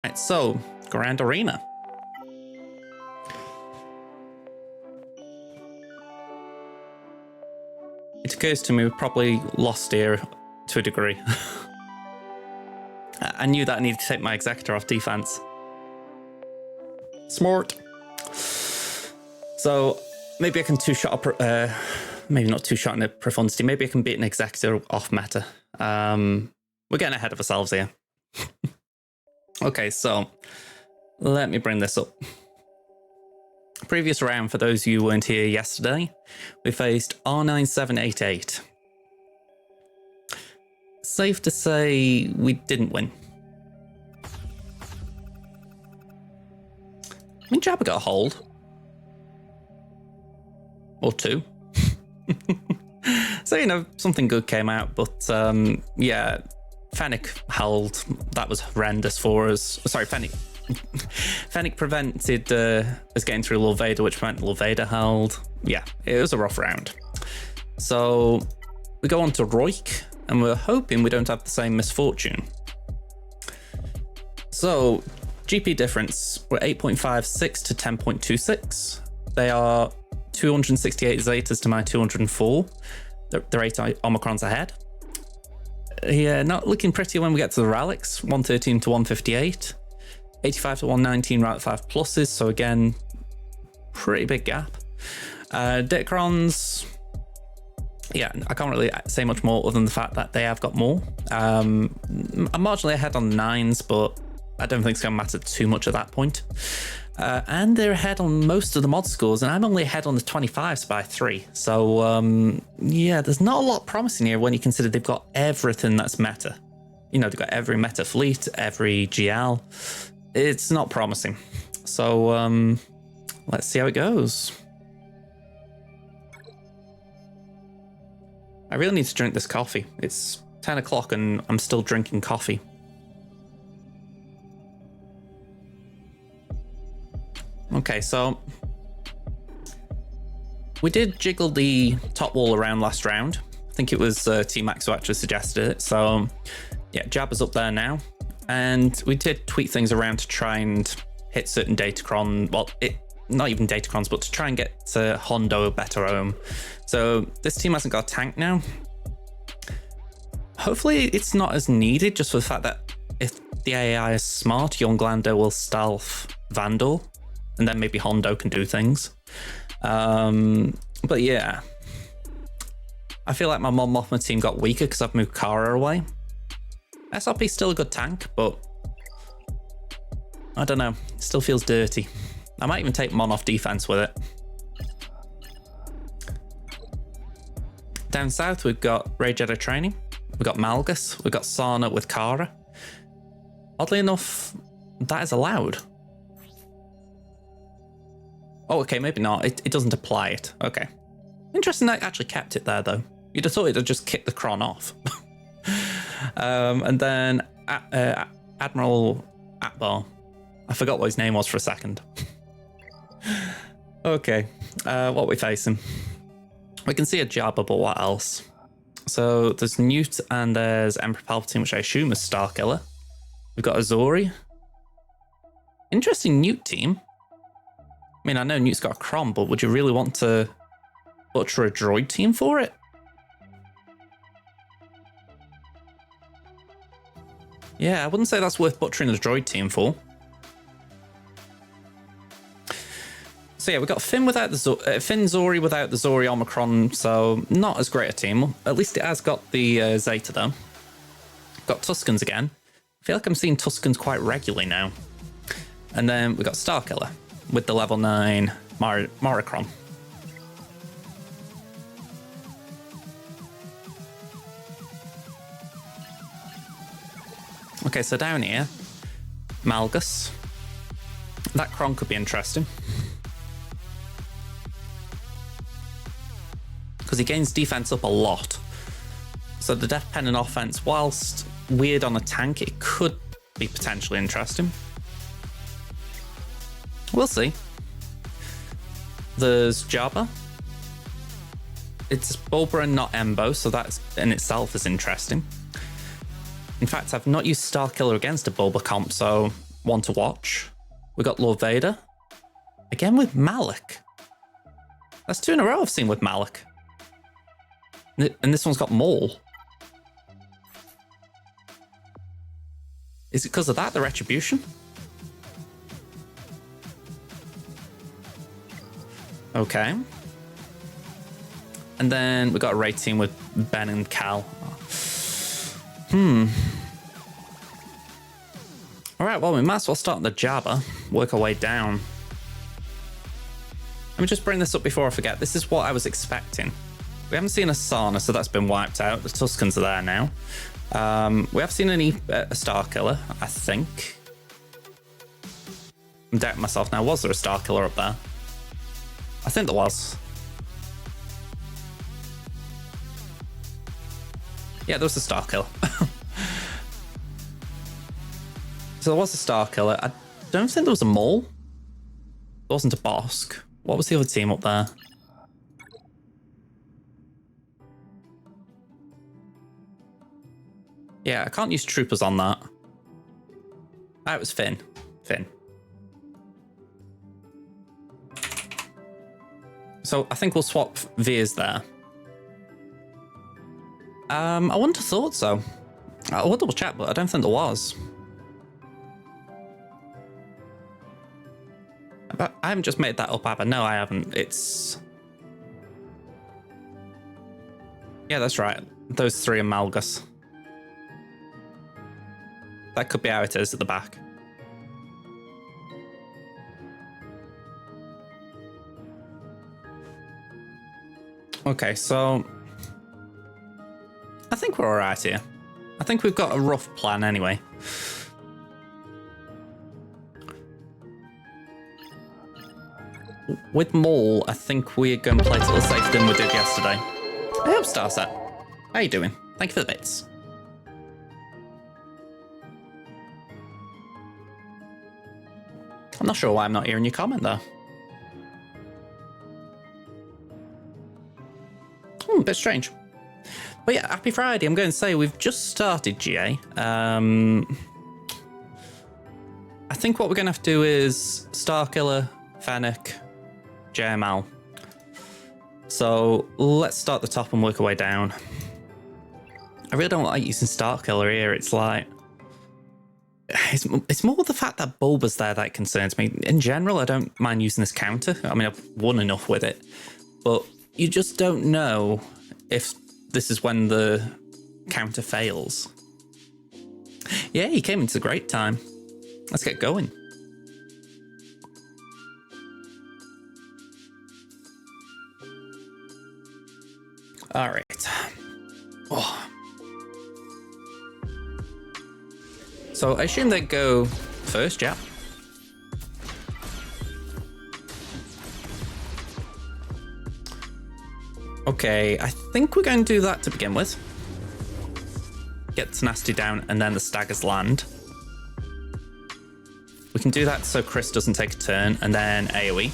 Right, so Grand Arena. It occurs to me we probably lost here to a degree. I knew that I needed to take my Executor off defense. Smart. So maybe I can two-shot, maybe not two-shot in a profundity. Maybe I can beat an Executor off meta. We're getting ahead of ourselves here. Okay, so let me bring this up. Previous round, for those of you who weren't here yesterday, we faced R9788. Safe to say we didn't win. I mean, Jabba got a hold. Or two. So, you know, something good came out, but yeah, Fennec held. That was horrendous for us. Sorry, Fennec. Fennec prevented us getting through Lord Vader, which meant Lord Vader held. Yeah, it was a rough round. So we go on to royk, and we're hoping we don't have the same misfortune. So GP difference, we're 8.56 to 10.26. They are 268 Zetas to my 204. They're 8 Omicrons ahead. Yeah, not looking pretty when we get to the relics. 113 to 158. 85 to 119 route 5 pluses, so again, pretty big gap. Datacrons, yeah, I can't really say much more other than the fact that they have got more. I'm marginally ahead on the 9s, but I don't think it's going to matter too much at that point. And they're ahead on most of the mod scores, and I'm only ahead on the 25s by 3. So, yeah, there's not a lot promising here when you consider they've got everything that's meta. You know, they've got every meta fleet, every GL. It's not promising. So, let's see how it goes. I really need to drink this coffee. It's 10 o'clock and I'm still drinking coffee. Okay, so we did jiggle the top wall around last round. I think it was T-Max who actually suggested it. So, yeah, Jabba's up there now. And we did tweak things around to try and hit certain Datacron, well, not even Datacrons, but to try and get Hondo a better home. So this team hasn't got a tank now. Hopefully it's not as needed, just for the fact that if the AI is smart, Young Lando will stealth Vandal, and then maybe Hondo can do things. But yeah, I feel like my Mon Mothma team got weaker because I've moved Kara away. SRP's still a good tank, but I don't know. It still feels dirty. I might even take Mon off defense with it. Down south, we've got Ray Jedi training. We've got Malgus. We've got Sana with Kara. Oddly enough, that is allowed. Oh, okay, maybe not. It doesn't apply it. Okay. Interesting that it actually kept it there, though. You'd have thought it'd just kick the Kron off. And then Admiral Akbar. I forgot what his name was for a second. Okay, what are we facing? We can see a Jabba, but what else? So there's Newt and there's Emperor Palpatine, which I assume is Starkiller. We've got Azori. Interesting Newt team. I mean, I know Newt's got a Crom, but would you really want to butcher a droid team for it? Yeah, I wouldn't say that's worth butchering the droid team for. So yeah, we've got Finn without the Finn Zori without the Zori Omicron, so not as great a team. At least it has got the Zeta though. Got Tuskens again. I feel like I'm seeing Tuskens quite regularly now. And then we've got Starkiller with the level 9 Moricron. Okay, so down here, Malgus. That Kron could be interesting. Because he gains defense up a lot. So the Death Pen and offense, whilst weird on a tank, it could be potentially interesting. We'll see. There's Jabba. It's Bulba and not Embo, so that in itself is interesting. In fact, I've not used Starkiller against a Bulba comp, so one to watch. We got Lord Vader. Again with Malik. That's 2 in a row I've seen with Malik. And this one's got Maul. Is it because of that, the Retribution? Okay. And then we got a raid team with Ben and Cal. Alright, well, we might as well start the Jabba, work our way down. Let me just bring this up before I forget. This is what I was expecting. We haven't seen a Sana, so that's been wiped out. The Tuskens are there now. We have seen a Star Killer, I think. I'm doubting myself now. Was there a Star Killer up there? I think there was. Yeah, there was a Star Killer. So there was a Star Killer. I don't think there was a Maul. There wasn't a Bosk. What was the other team up there? Yeah, I can't use troopers on that. Ah, it was Finn. Finn. So I think we'll swap Veers there. I wouldn't have thought so. I will double check, but I don't think there was. But I haven't just made that up, have I? No, I haven't. It's... Yeah, that's right. Those 3 are Malgus. That could be how it is at the back. Okay, so... I think we're alright here. I think we've got a rough plan anyway. With Maul, I think we're going to play it a little safer than we did yesterday. Hey up, Starset. How you doing? Thank you for the bits. I'm not sure why I'm not hearing your comment though. A bit strange. But yeah, happy Friday. I'm going to say we've just started GA. I think what we're going to have to do is Starkiller, Fennec, JML. So let's start the top and work our way down. I really don't like using Starkiller here. It's like... It's more the fact that Bulba's there that concerns me. In general, I don't mind using this counter. I mean, I've won enough with it. But you just don't know if this is when the counter fails. Yeah, he came into a great time. Let's get going. All right. Oh. So I assume they go first, yeah. Okay, I think we're going to do that to begin with. Get Tenacity down and then the Staggers land. We can do that so Chris doesn't take a turn and then AoE.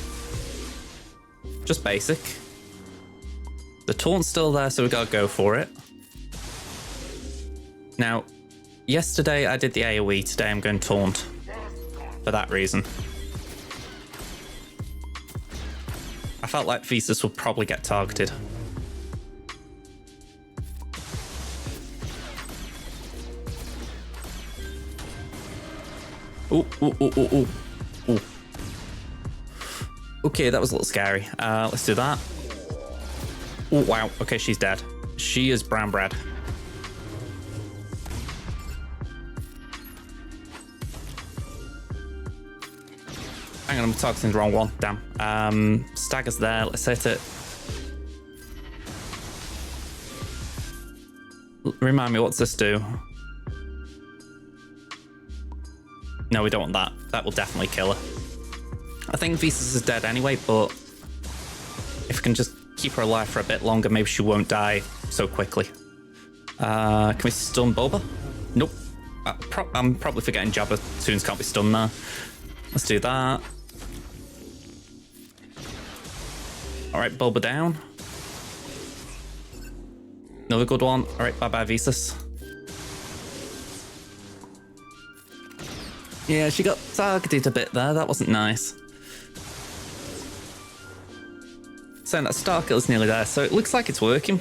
Just basic. The Taunt's still there, so we gotta go for it. Now, yesterday I did the AoE, today I'm going Taunt. For that reason. I felt like Visas would probably get targeted. Ooh, ooh, ooh, ooh, ooh, ooh. Okay, that was a little scary. Let's do that. Oh, wow. Okay, she's dead. She is brown bread. Hang on, I'm targeting the wrong one. Damn. Stagger's there. Let's hit it. Remind me, what's this do? No, we don't want that. That will definitely kill her. I think Visas is dead anyway, but if we can just keep her alive for a bit longer, maybe she won't die so quickly. Can we stun Boba? Nope. I'm probably forgetting Jabba Toons can't be stunned now. Let's do that. Alright, Boba down. Another good one. Alright, bye-bye Visas. Yeah, she got targeted a bit there. That wasn't nice. So that star kill's nearly there, so it looks like it's working.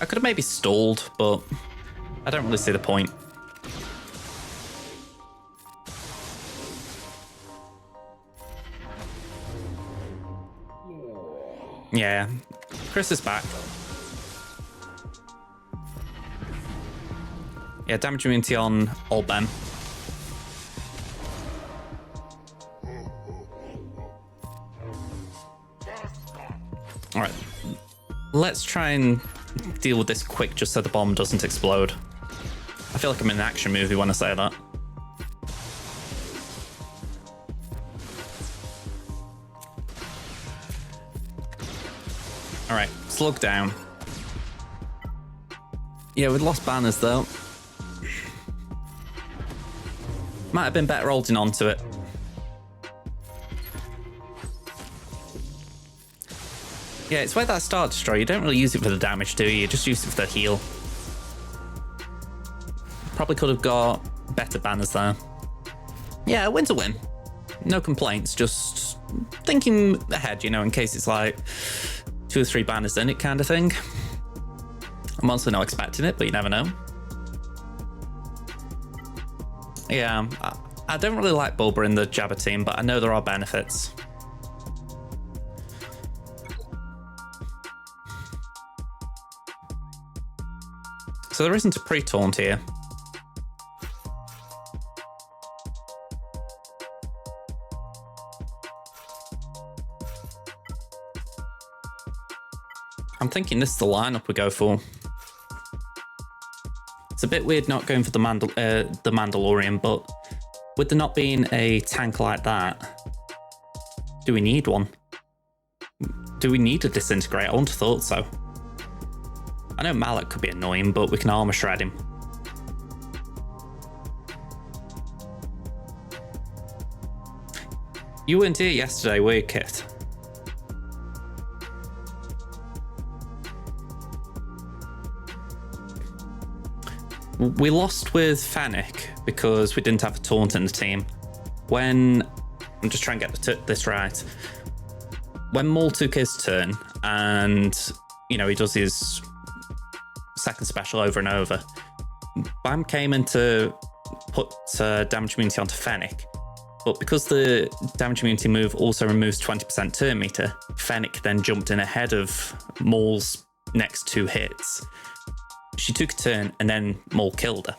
I could have maybe stalled, but I don't really see the point. Yeah, Chris is back. Yeah, damage immunity on old Ben. All right, let's try and deal with this quick just so the bomb doesn't explode. I feel like I'm in an action movie when I say that. All right, slug down. Yeah, we'd lost banners though. Might have been better holding on to it. Yeah, it's where that Star Destroyer, you don't really use it for the damage, do you? You just use it for the heal. Probably could have got better banners there. Yeah, win's a win. No complaints, just thinking ahead, you know, in case it's like 2 or 3 banners in it kind of thing. I'm also not expecting it, but you never know. Yeah, I don't really like Bulba in the Jabba team, but I know there are benefits. So there isn't a pre-taunt here. I'm thinking this is the lineup we go for. It's a bit weird not going for the Mandalorian, but with there not being a tank like that, do we need one? Do we need to disintegrate? I wouldn't have thought so. I know Malak could be annoying, but we can armor shred him. You weren't here yesterday, were you, Kit? We lost with Fennec because we didn't have a taunt in the team. When, I'm just trying to get this right. When Maul took his turn and, you know, he does his second special over and over, Bam came in to put damage immunity onto Fennec. But because the damage immunity move also removes 20% turn meter, Fennec then jumped in ahead of Maul's next 2 hits. She took a turn and then Maul killed her.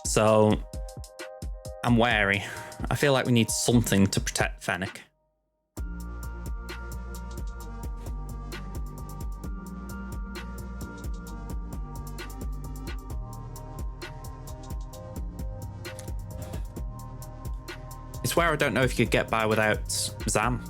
So I'm wary. I feel like we need something to protect Fennec. It's where I don't know if you could get by without Zam.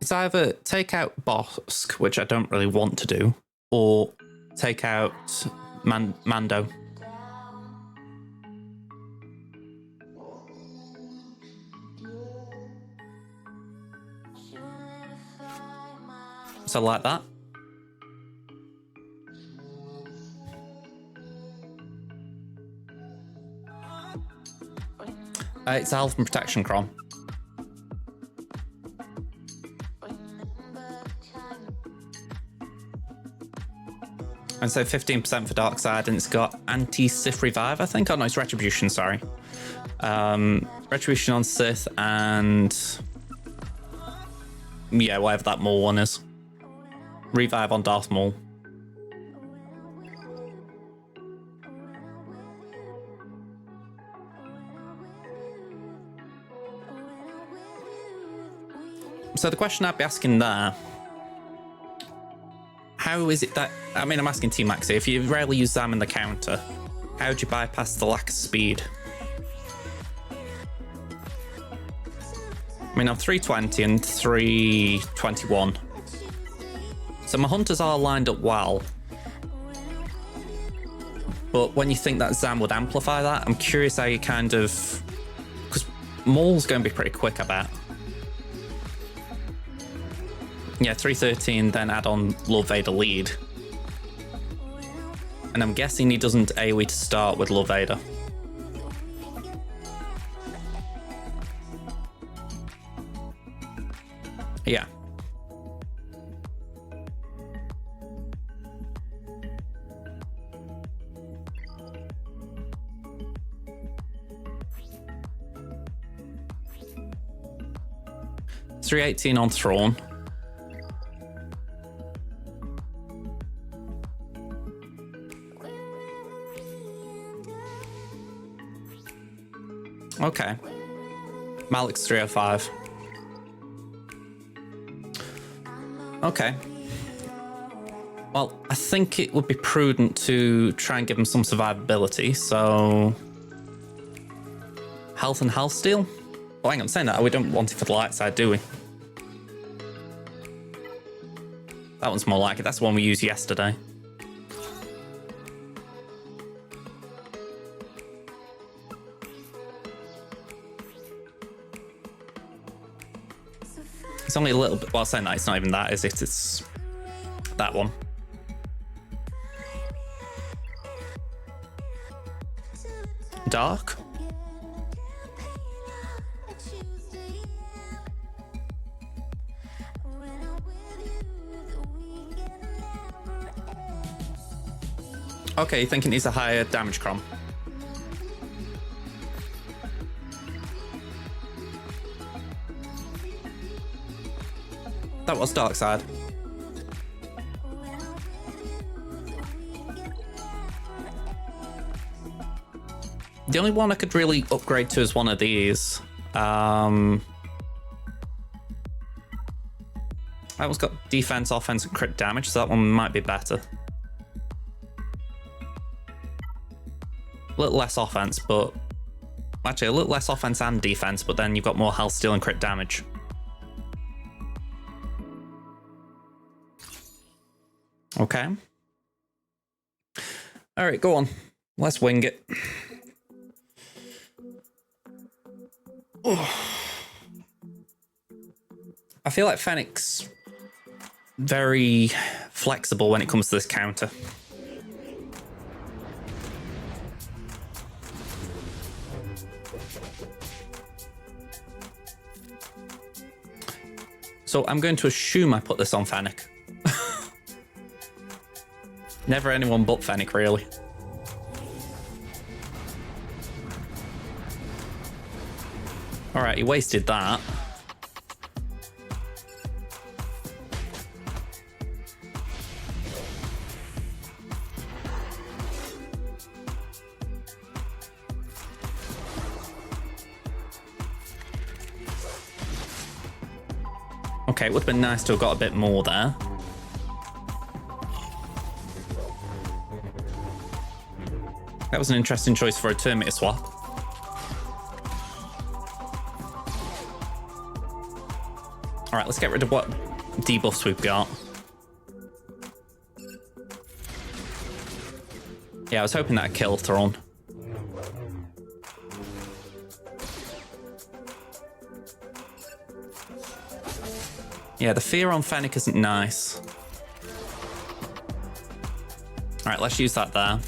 It's either take out Bosk, which I don't really want to do, or take out Mando. So like that. It's health and protection cron. And so 15% for Dark Side, and it's got anti-Sith Revive, I think. Oh no, it's Retribution, sorry. Retribution on Sith and yeah, whatever that Maul one is. Revive on Darth Maul. So the question I'd be asking there, how is it that, I mean, I'm asking T-Max here, if you rarely use Zam in the counter, how do you bypass the lack of speed? I mean, I'm 320 and 321. So my hunters are lined up well. But when you think that Zam would amplify that, I'm curious how you kind of... Because Maul's going to be pretty quick, I bet. Yeah, 313, then add on Lord Vader lead. And I'm guessing he doesn't AoE to start with Lord Vader. Yeah. $318 on Thrawn. Okay. Malik's 305. Okay. Well, I think it would be prudent to try and give him some survivability, so... Health and health steal? Oh, hang on, saying that, we don't want it for the light side, do we? That one's more like it. That's the one we used yesterday. It's only a little bit... Well, saying that, it's not even that, is it? It's that one. Dark? Okay, you think it needs a higher damage crom? That was dark side. The only one I could really upgrade to is one of these. That one's got defense, offense, and crit damage, so that one might be better. A little less offense, but... Actually, a little less offense and defense, but then you've got more health steal and crit damage. Okay. Alright, go on. Let's wing it. I feel like Fennec's very flexible when it comes to this counter. So I'm going to assume I put this on Fennec. Never anyone but Fennec, really. Alright, he wasted that. Okay, it would have been nice to have got a bit more there. That was an interesting choice for a Terminator swap. Alright, let's get rid of what debuffs we've got. Yeah, I was hoping that'd kill Thrawn. Yeah, the fear on Fennec isn't nice. Alright, let's use that there.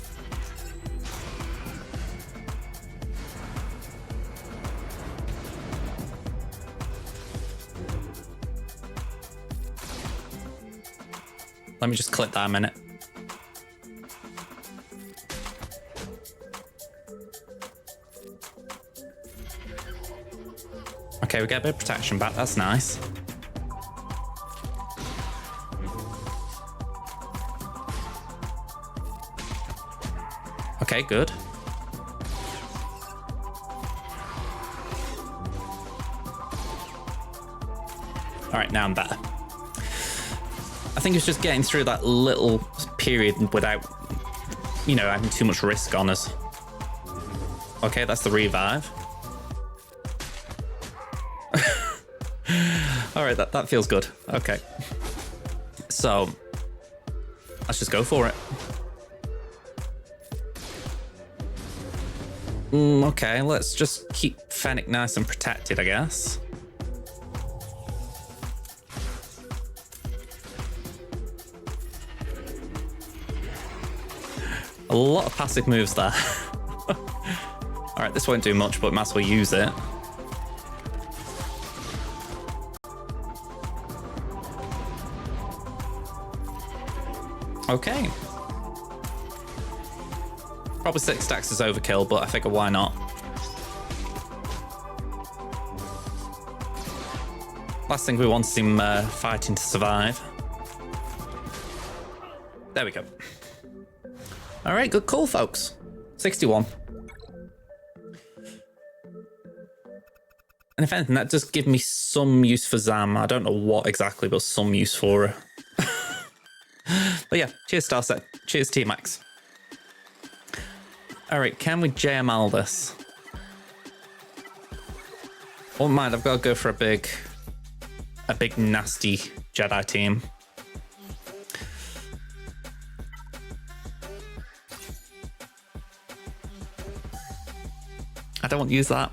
Let me just clip that a minute. Okay, we get a bit of protection back, that's nice. Okay, good. Alright, now I'm better. I think it's just getting through that little period without, you know, having too much risk on us. Okay, that's the revive. Alright, that feels good. Okay. So, let's just go for it. Okay, let's just keep Fennec nice and protected, I guess. A lot of passive moves there. Alright, this won't do much, but might as well use it. Okay. Probably 6 stacks is overkill, but I figure why not? Last thing we want is him fighting to survive. There we go. All right, good call, folks. 61. And if anything, that does give me some use for Zam. I don't know what exactly, but some use for her. But yeah, cheers, Starset. Cheers, T-Max. All right, can we JML this? Oh, mind, I've got to go for a big nasty Jedi team. I don't want to use that.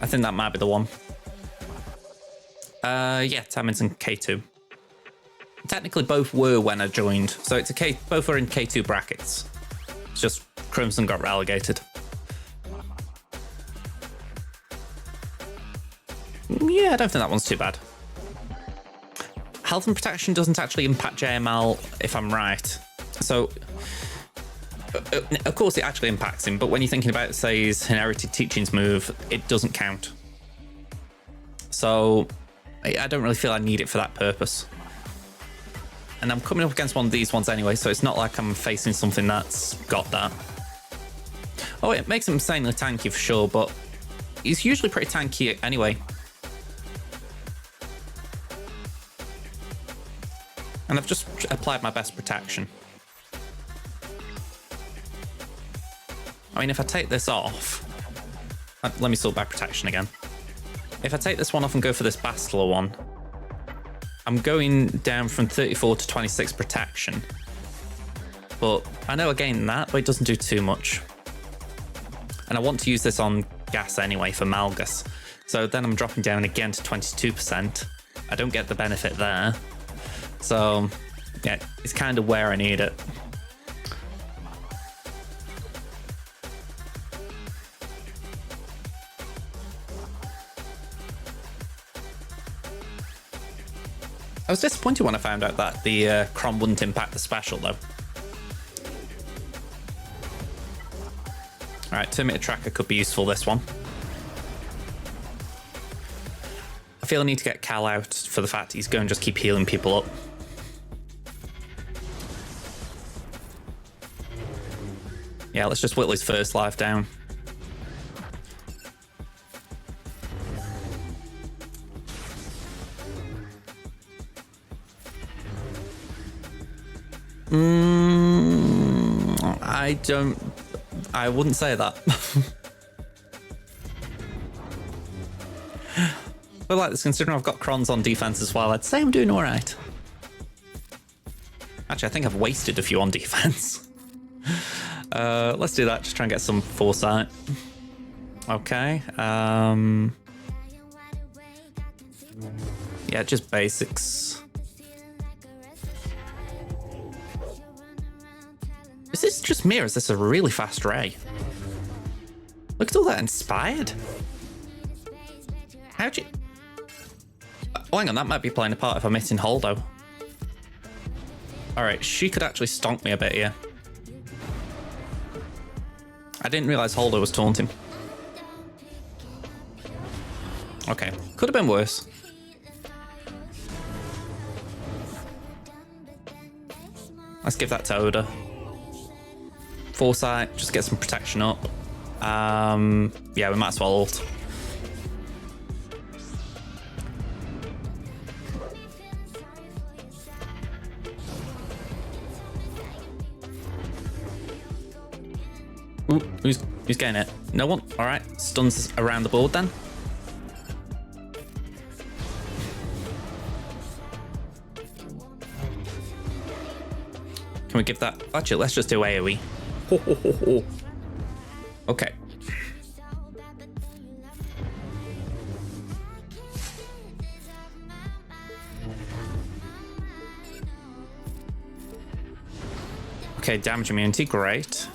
I think that might be the one. Yeah, Temmin's in K2. Technically, both were when I joined, so it's a K. Both are in K2 brackets. It's just Crimson got relegated. Yeah, I don't think that one's too bad. Health and protection doesn't actually impact JML, if I'm right. So, of course, it actually impacts him, but when you're thinking about, say, his inherited teachings move, it doesn't count. So, I don't really feel I need it for that purpose. And I'm coming up against one of these ones anyway, so it's not like I'm facing something that's got that. Oh, it makes him insanely tanky for sure, but he's usually pretty tanky anyway. And I've just applied my best protection. I mean, if I take this off... Let me sort by protection again. If I take this one off and go for this Bastila one, I'm going down from 34 to 26 protection. But I know I gain that, but it doesn't do too much. And I want to use this on gas anyway for Malgus. So then I'm dropping down again to 22%. I don't get the benefit there. So, yeah, it's kind of where I need it. I was disappointed when I found out that the Crom wouldn't impact the special, though. Alright, 2-meter tracker could be useful, this one. I feel I need to get Cal out for the fact he's going to just keep healing people up. Yeah, let's just whittle his first life down. I wouldn't say that. But like this, considering I've got Crons on defense as well, I'd say I'm doing all right. Actually, I think I've wasted a few on defense. Let's do that, just try and get some foresight. Okay. Yeah, just basics. Is this just me, or is this a really fast ray? Look at all that inspired. How'd you... Oh, hang on, that might be playing a part if I'm hitting Holdo. Alright, she could actually stonk me a bit here. I didn't realise Holdo was taunting. Okay, could have been worse. Let's give that to Oda. Foresight, just get some protection up. Yeah, we might as well ult. Ooh, who's getting it? No one? Alright, stuns around the board then. Can we give that? Actually, let's just do AoE. Ho, ho, ho, ho. Okay. Okay, damage immunity, great.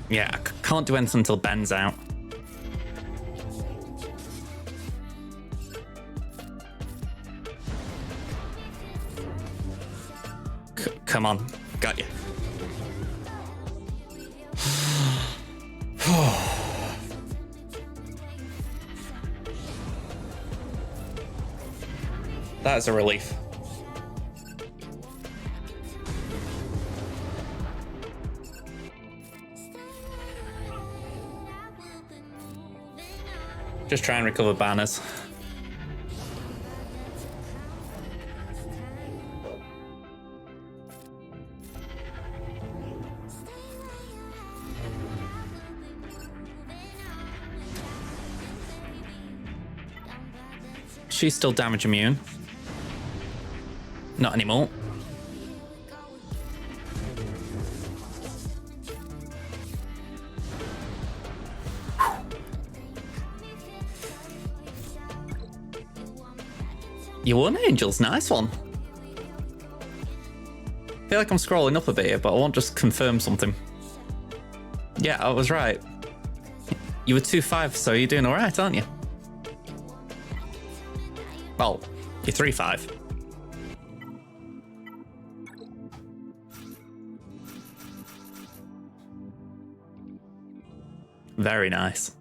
Yeah, I can't do anything until Ben's out. Come on, got you. That is a relief. Just try and recover banners. She's still damage immune. Not anymore. You won, Angels. Nice one. I feel like I'm scrolling up a bit here, but I want to just confirm something. Yeah, I was right. You were 2-5, so you're doing all right, aren't you? Well, you're 3-5. Very nice.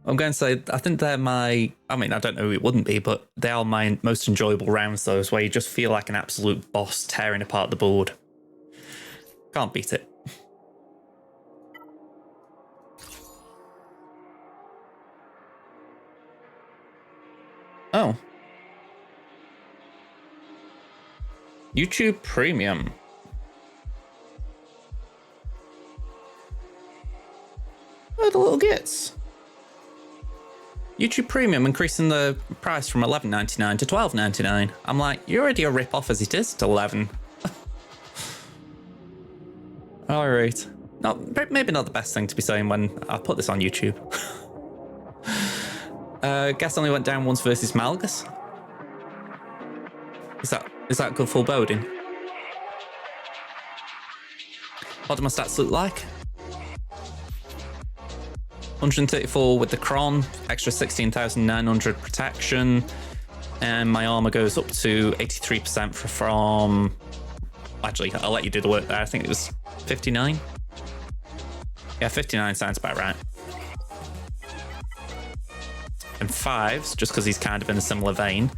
I'm going to say, I think they're my, I mean, I don't know who it wouldn't be, but they are my most enjoyable rounds, those where you just feel like an absolute boss tearing apart the board. Can't beat it. Oh. YouTube Premium. Oh, the little gits. YouTube Premium increasing the price from $11.99 to $12.99. I'm like, you're already a rip-off as it is to 11. All right. Maybe not the best thing to be saying when I put this on YouTube. Guess only went down once versus Malgus. Is that good foreboding? What do my stats look like? 134 with the Cron, extra 16,900 protection, and my armor goes up to 83% from... Actually, I'll let you do the work there. I think it was 59. Yeah, 59 sounds about right. And 5s, just because he's kind of in a similar vein,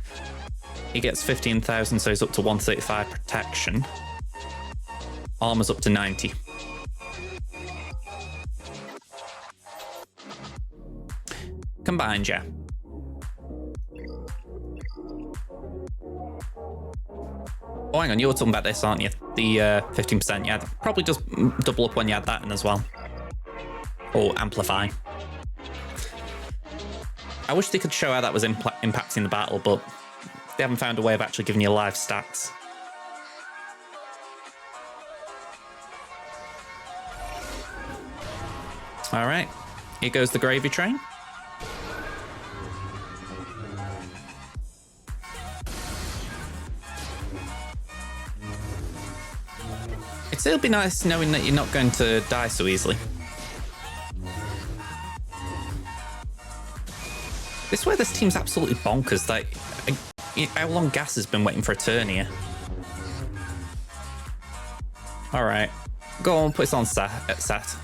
he gets 15,000, so he's up to 135 protection. Armor's up to 90. Combined, yeah. Oh, hang on, you were talking about this, aren't you? The 15%, yeah. Probably just double up when you add that in as well. Or amplify. I wish they could show how that was impacting the battle, but they haven't found a way of actually giving you live stats. All right, here goes the gravy train. It'd still be nice knowing that you're not going to die so easily. This way, this team's absolutely bonkers. Like, how long Gas has been waiting for a turn here? All right, go on, put this on set.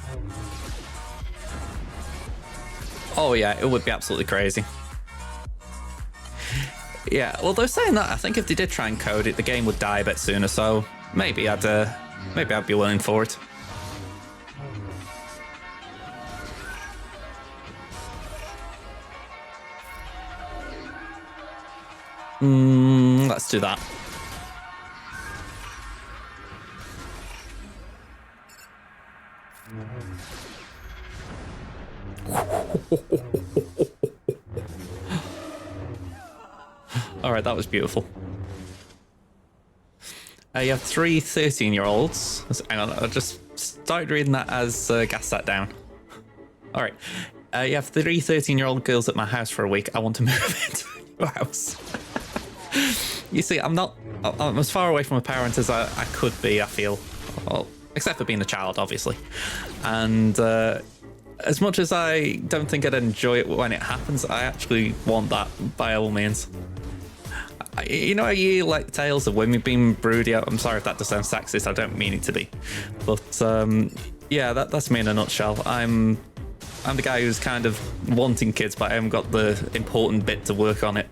Oh yeah, it would be absolutely crazy. Yeah, well, they're saying that. I think if they did try and code it, the game would die a bit sooner. So maybe I'd be willing for it. Let's do that. All right, that was beautiful. You have 3 13-year-olds. Hang on, I just started reading that as Gas sat down. All right. You have 3 13-year-old girls at my house for a week. I want to move into your house. You see, I'm as far away from a parent as I could be, I feel. Well, except for being a child, obviously. And as much as I don't think I'd enjoy it when it happens, I actually want that by all means. You know, you like tales of women being broody. I'm sorry if that does sound sexist. I don't mean it to be. But yeah, that's me in a nutshell. I'm the guy who's kind of wanting kids, but I haven't got the important bit to work on it.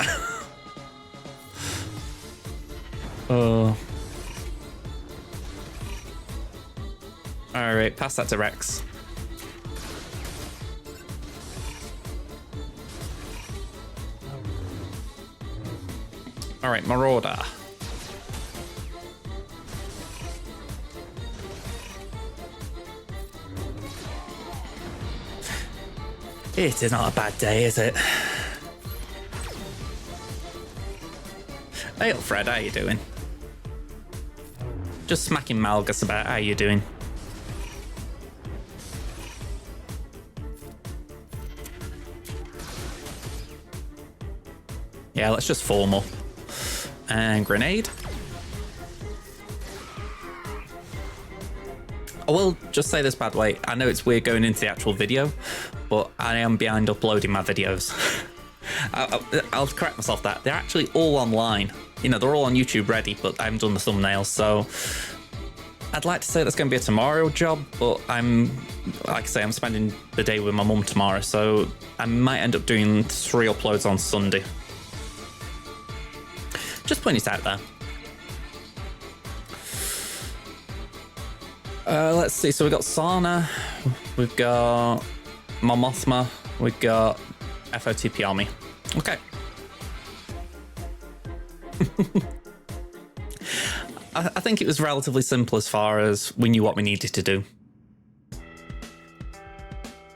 Oh. All right, pass that to Rex. All right, Marauder. It is not a bad day, is it? Hey, Fred, how you doing? Just smacking Malgus about how you doing. Yeah, let's just 4 more. And grenade. I will just say this, by the way. I know it's weird going into the actual video, but I am behind uploading my videos. I'll correct myself that they're actually all online. You know, they're all on YouTube ready, but I haven't done the thumbnails, so I'd like to say that's going to be a tomorrow job, but like I say, I'm spending the day with my mum tomorrow, so I might end up doing 3 uploads on Sunday. Just putting it out there. Let's see, so we've got Sana, we've got Momothma, we've got FOTP Army. Okay. I think it was relatively simple as far as we knew what we needed to do.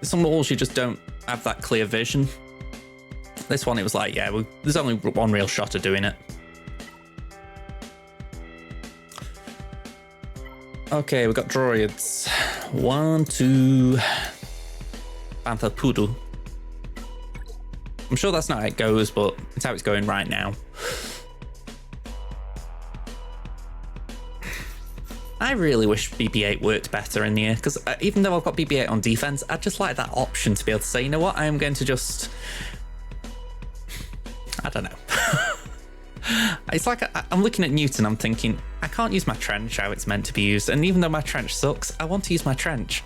Some walls you just don't have that clear vision. This one it was like, yeah, there's only one real shot of doing it. Okay, we've got droids. 1, 2... Bantha Poodle. I'm sure that's not how it goes, but it's how it's going right now. I really wish BB-8 worked better in the air, because even though I've got BB-8 on defense, I'd just like that option to be able to say, you know what, I am going to just... I don't know. It's like I'm looking at Newton, I'm thinking, I can't use my trench how it's meant to be used, and even though my trench sucks, I want to use my trench.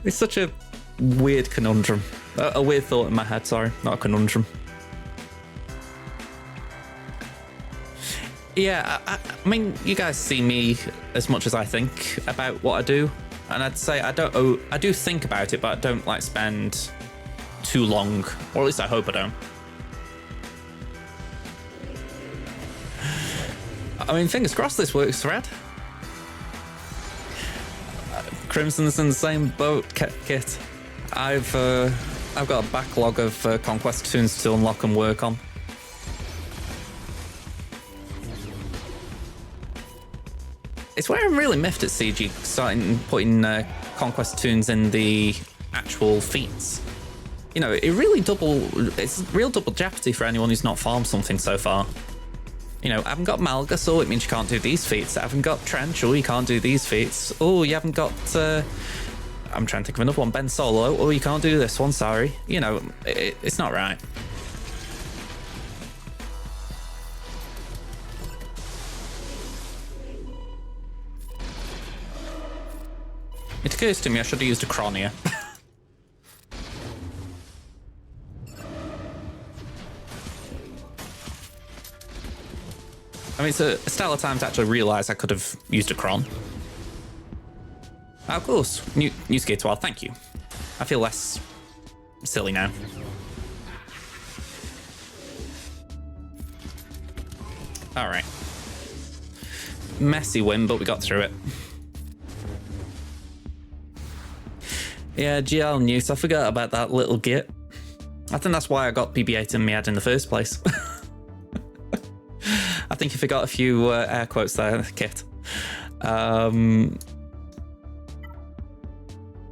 It's such a weird conundrum. A weird thought in my head, sorry, not a conundrum. Yeah, I mean, you guys see me as much as I think about what I do, and I'd say I do think about it, but I don't like spend too long, or at least I hope I don't. I mean, fingers crossed this works, Fred. Crimson's in the same boat, Kit. I've got a backlog of conquest tunes to unlock and work on. It's where I'm really miffed at CG, starting putting conquest tunes in the actual feats. You know, it's real double jeopardy for anyone who's not farmed something so far. You know, I haven't got Malgus, oh, it means you can't do these feats. I haven't got Trench, oh, you can't do these feats. Oh, you haven't got, I'm trying to think of another one, Ben Solo, oh, you can't do this one, sorry. You know, it's not right. It occurs to me I should have used a Chronia. I mean, it's a stellar time to actually realise I could have used a Chron. Oh, of course, new Skate 12, thank you. I feel less silly now. Alright. Messy win, but we got through it. Yeah, GL news. I forgot about that little git. I think that's why I got BB-8 in my head in the first place. I think you forgot a few air quotes there, Kit.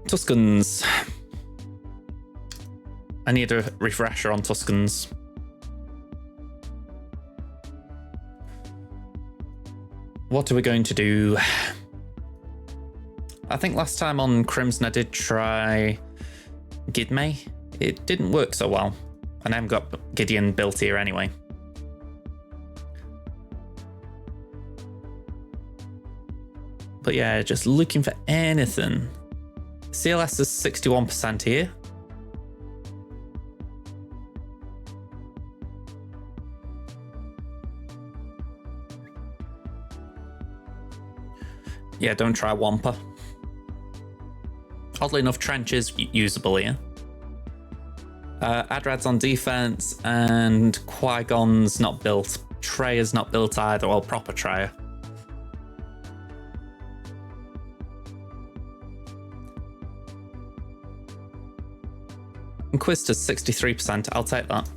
Tuscans. I need a refresher on Tuscans. What are we going to do? I think last time on Crimson I did try Gidme. It didn't work so well. And I haven't got Gideon built here anyway. But yeah, just looking for anything. CLS is 61% here. Yeah, don't try Wampa. Oddly enough, Trench is usable here. Adrad's on defense, and Qui-Gon's not built. Trey's not built either, well, proper Trey. Inquisitor's 63%, I'll take that.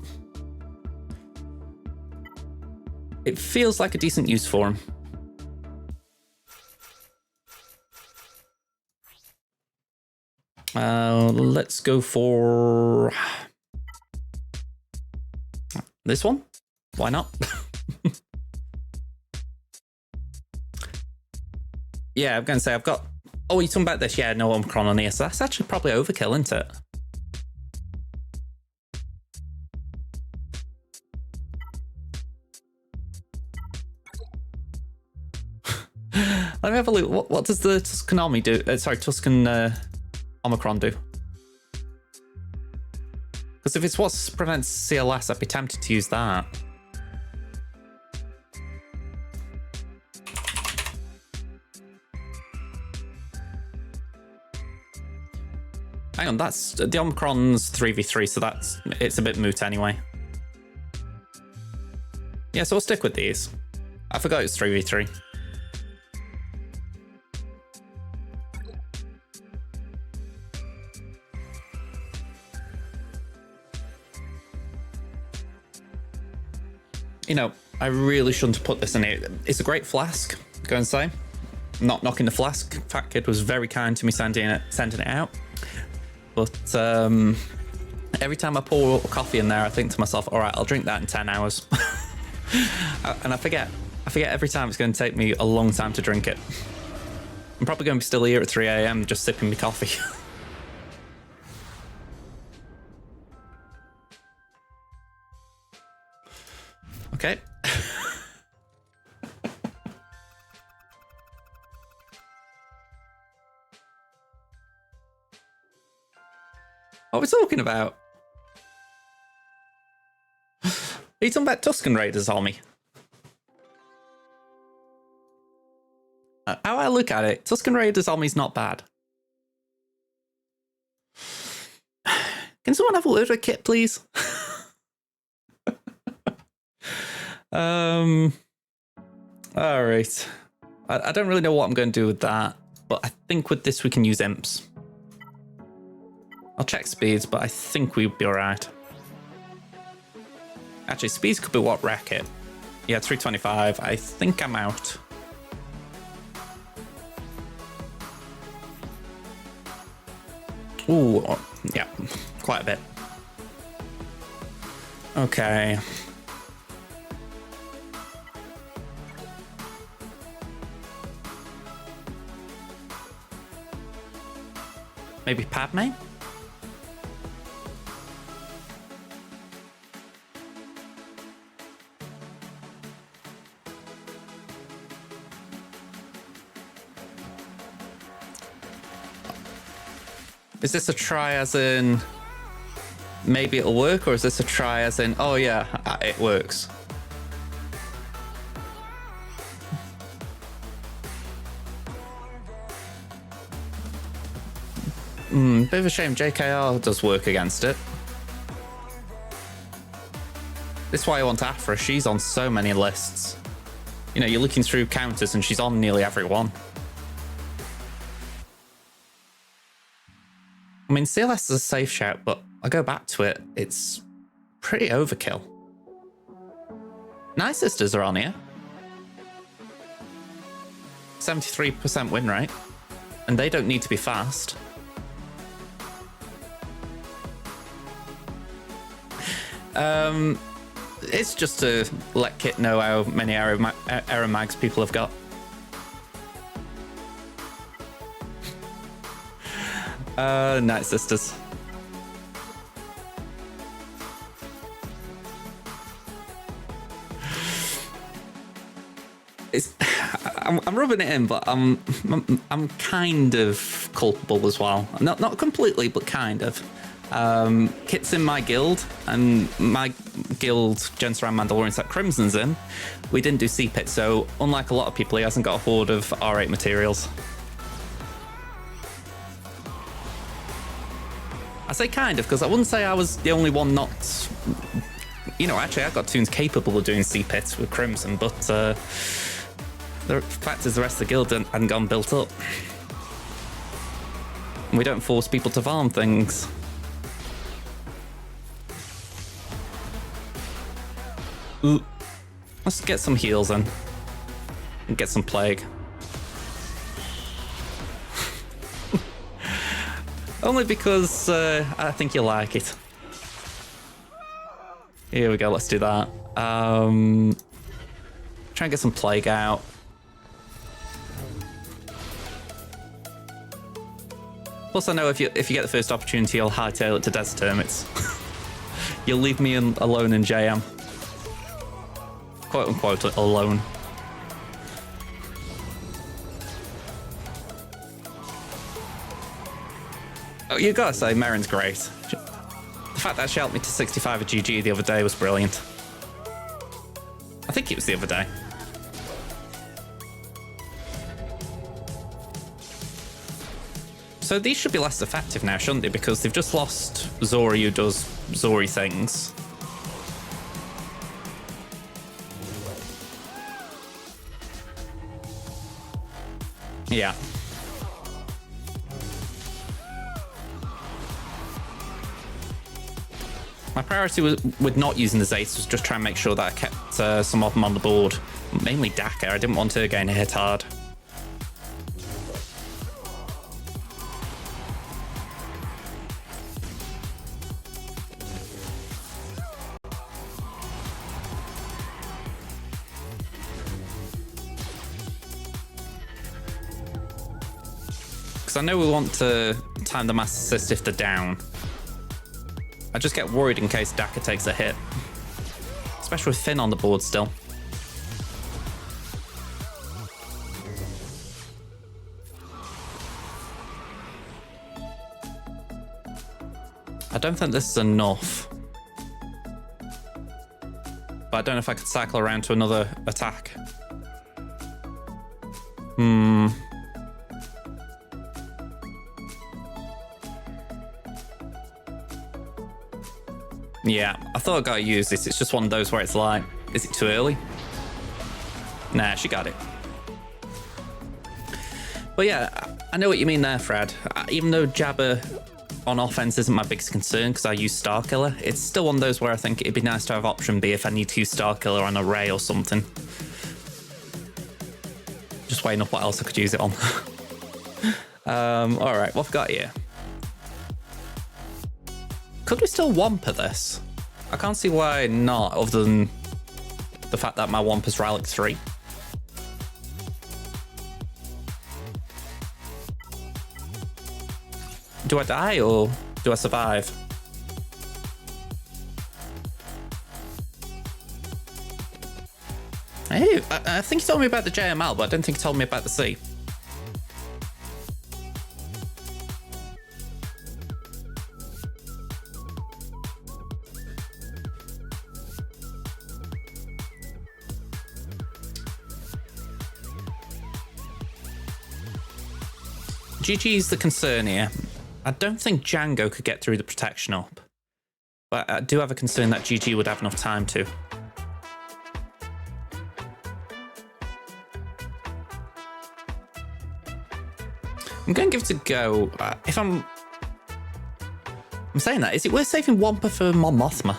It feels like a decent use for him. Let's go for this one. Why not? Yeah, I'm going to say I've got... Oh, you're talking about this? Yeah, no Omicron on here. So that's actually probably overkill, isn't it? Let me have a look. What does the Tuscan army do? Sorry, Tuscan Omicron do? Because if it's what prevents CLS, I'd be tempted to use that. Hang on, that's the Omicron's 3v3, so it's a bit moot anyway. Yeah, so we'll stick with these. I forgot it's 3v3. You know, I really shouldn't have put this in here. It's a great flask, go and say. I'm not knocking the flask. Fat Kid was very kind to me sending it out. But every time I pour coffee in there, I think to myself, all right, I'll drink that in 10 hours. And I forget every time. It's going to take me a long time to drink it. I'm probably going to be still here at 3 AM just sipping my coffee. Okay. What are we talking about? Are you talking about Tuscan Raiders army? How I look at it, Tuscan Raiders army's not bad. Can someone have a word with Kit, please? All right. I don't really know what I'm going to do with that, but I think with this we can use imps. I'll check speeds, but I think we'd be all right. Actually, speeds could be what wreck it. Yeah, 325. I think I'm out. Ooh, yeah, quite a bit. Okay. Maybe Padme? Is this a try as in maybe it'll work, or is this a try as in, oh yeah, it works? Bit of a shame JKR does work against it. This is why I want Afra. She's on so many lists. You know, you're looking through counters and she's on nearly every one. I mean, CLS is a safe shout, but I go back to it, it's pretty overkill. Night Sisters are on here. 73% win rate. And they don't need to be fast. It's just to let Kit know how many error mags people have got. Night Sisters. I'm rubbing it in, but I'm kind of culpable as well. Not completely, but kind of. Kit's in my guild, and my guild, Gents around Mandalorians that Crimson's in, we didn't do C-Pit, so unlike a lot of people, he hasn't got a horde of R8 materials. I say kind of, because I wouldn't say I was the only one not... You know, actually, I got toons capable of doing C-Pits with Crimson, but the fact is the rest of the guild hadn't gone built up. And we don't force people to farm things. Ooh. Let's get some heals in. And get some plague. Only because I think you like it. Here we go, let's do that. Try and get some plague out. Plus, I know if you get the first opportunity, you'll hightail it to Desert Hermits. You'll leave me alone in JM. Quote unquote alone. Oh, you gotta say, Merrin's great. The fact that she helped me to 65 at GG the other day was brilliant. I think it was the other day. So these should be less effective now, shouldn't they? Because they've just lost Zori, who does Zori things. Yeah. My priority with not using the Zates was just try and make sure that I kept some of them on the board. Mainly Daka. I didn't want her getting hit hard. Because I know we want to time the Mass Assist if they're down. I just get worried in case Daka takes a hit. Especially with Finn on the board still. I don't think this is enough. But I don't know if I could cycle around to another attack. Yeah, I thought I gotta use this. It's just one of those where it's like, is it too early? Nah, she got it. But yeah, I know what you mean there, Fred. Even though Jabba on offense isn't my biggest concern because I use Starkiller, it's still one of those where I think it'd be nice to have option B if I need to use Starkiller on a Ray or something. Just weighing up what else I could use it on. Alright, what have we got here? Could we still Wampa this? I can't see why not, other than the fact that my Wampa's Relic 3. Do I die or do I survive? Hey, I think you told me about the JML, but I don't think you told me about the C. GG's the concern here. I don't think Django could get through the protection up, but I do have a concern that GG would have enough time to. I'm going to give it a go. If I'm I'm saying that. Is it worth saving Wampa for Mon Mothma?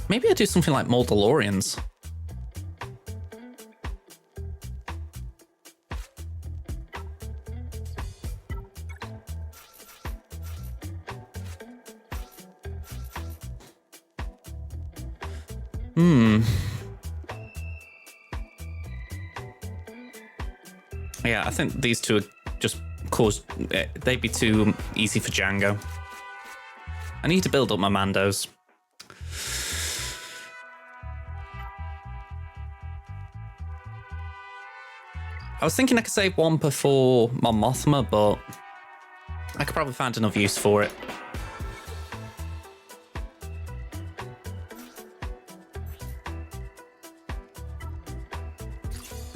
Maybe I do something like Mandalorians. Yeah, I think these two are just they'd be too easy for Django. I need to build up my Mandos. I was thinking I could save Wampa for Mon Mothma, but I could probably find another use for it.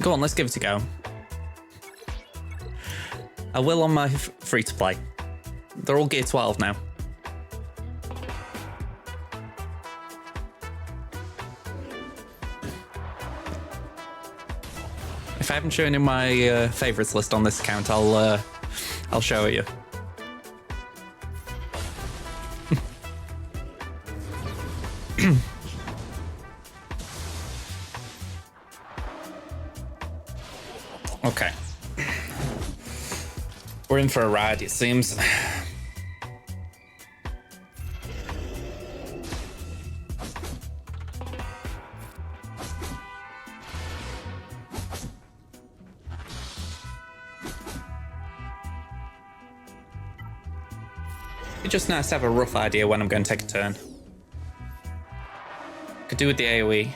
Go on, let's give it a go. I will on my free-to-play. They're all Gear 12 now. If I haven't shown you my favourites list on this account, I'll show it you. Okay. We're in for a ride, it seems. It's just nice to have a rough idea when I'm going to take a turn. Could do with the AoE.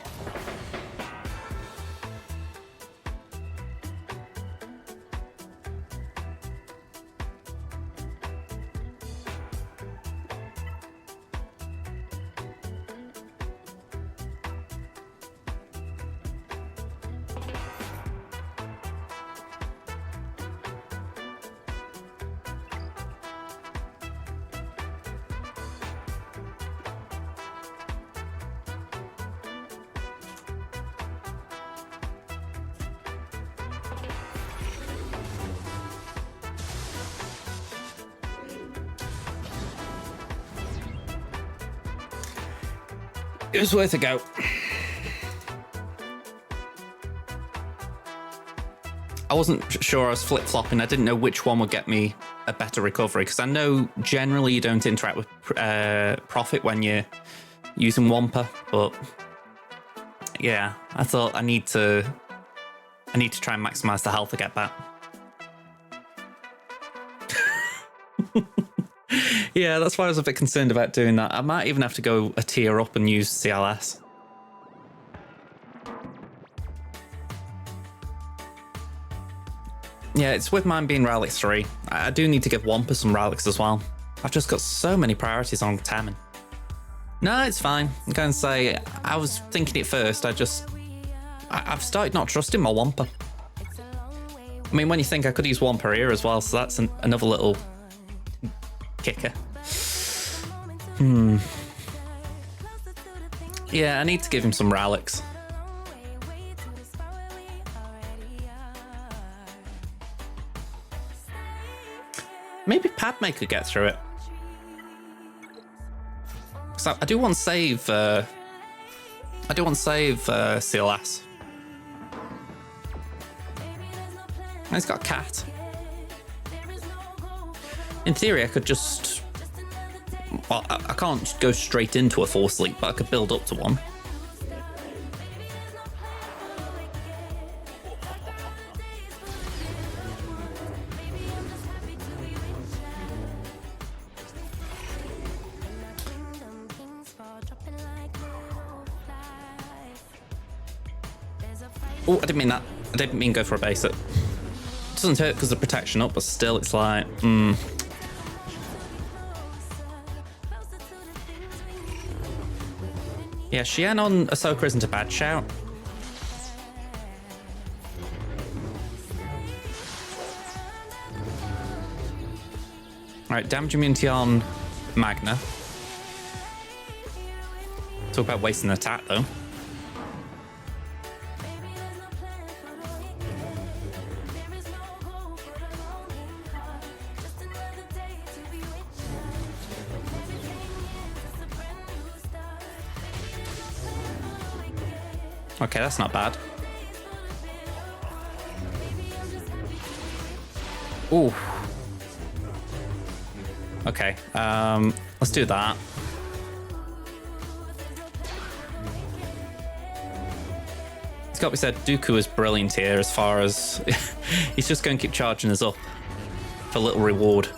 It was worth a go. I wasn't sure, I was flip-flopping. I didn't know which one would get me a better recovery, because I know generally you don't interact with Prophet when you're using Wampa, but yeah, I thought I need to try and maximize the health I get back. Yeah, that's why I was a bit concerned about doing that. I might even have to go a tier up and use CLS. Yeah, it's with mine being Relic 3. I do need to give Wampa some relics as well. I've just got so many priorities on Temmin. No, it's fine. I'm going to say, I was thinking it first. I've started not trusting my Wampa. I mean, when you think I could use Wampa here as well, so that's another little kicker. Yeah, I need to give him some relics. Maybe Padme could get through it. So I do want to save. CLS. And he's got a cat. In theory, I could just... Well, I can't go straight into a Force Leap, but I could build up to one. Oh, I didn't mean that. I didn't mean go for a basic. It doesn't hurt because of protection up, but still it's like, Yeah, Xian on Ahsoka isn't a bad shout. Alright, damage immunity on Magna. Talk about wasting an attack, though. Okay, that's not bad. Ooh. Okay, let's do that. It's got to be said, Dooku is brilliant here as far as he's just going to keep charging us up for a little reward.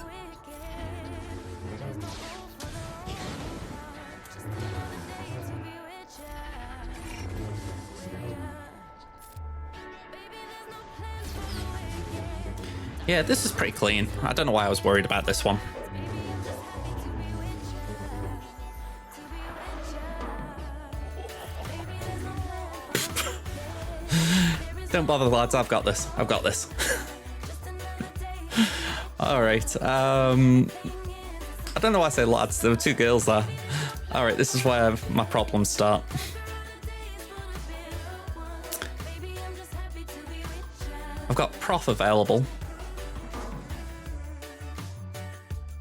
Yeah, this is pretty clean. I don't know why I was worried about this one. Don't bother, lads. I've got this. I've got this. All right. I don't know why I say lads. There were two girls there. All right. This is where my problems start. I've got Prof available.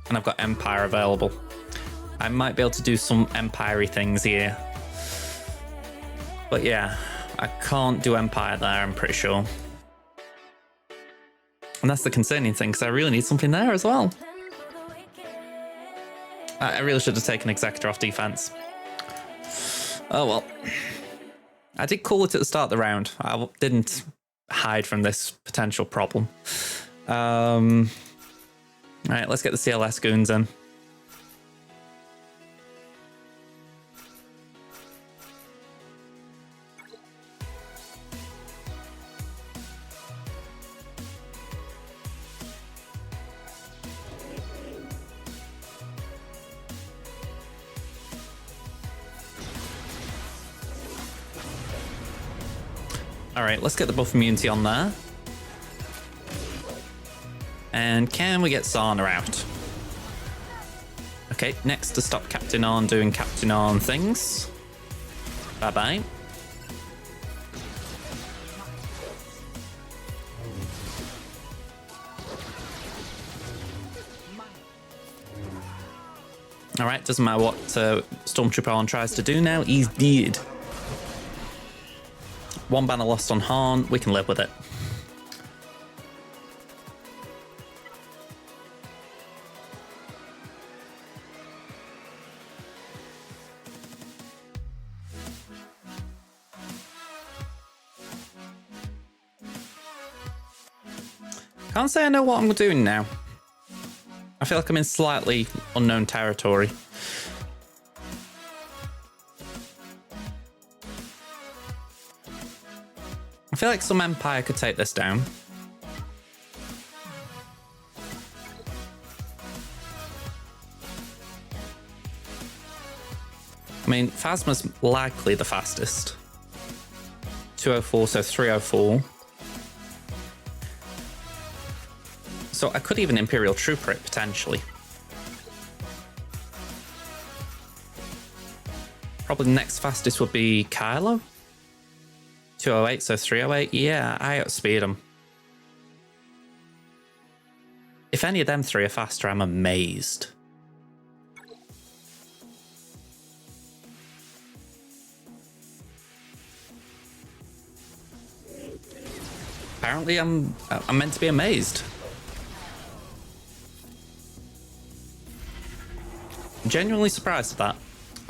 And I've got Empire available. I might be able to do some Empire-y things here. But yeah, I can't do Empire there, I'm pretty sure. And that's the concerning thing, because I really need something there as well. I really should have taken Executor off defense. Oh well. I did call it at the start of the round. I didn't hide from this potential problem. All right, let's get the CLS goons in. All right, let's get the buff immunity on there. And can we get Sana out? Okay, next to stop Captain On doing Captain On things. Bye-bye. All right, doesn't matter what Stormtrooper On tries to do now, he's dead. One banner lost on Han, we can live with it. Can't say I know what I'm doing now. I feel like I'm in slightly unknown territory. I feel like some Empire could take this down. I mean, Phasma's likely the fastest. 204, so 304. So I could even Imperial Trooper it, potentially. Probably the next fastest would be Kylo. 208, so 308. Yeah, I outspeed him. If any of them three are faster, I'm amazed. Apparently, I'm meant to be amazed. I'm genuinely surprised at that.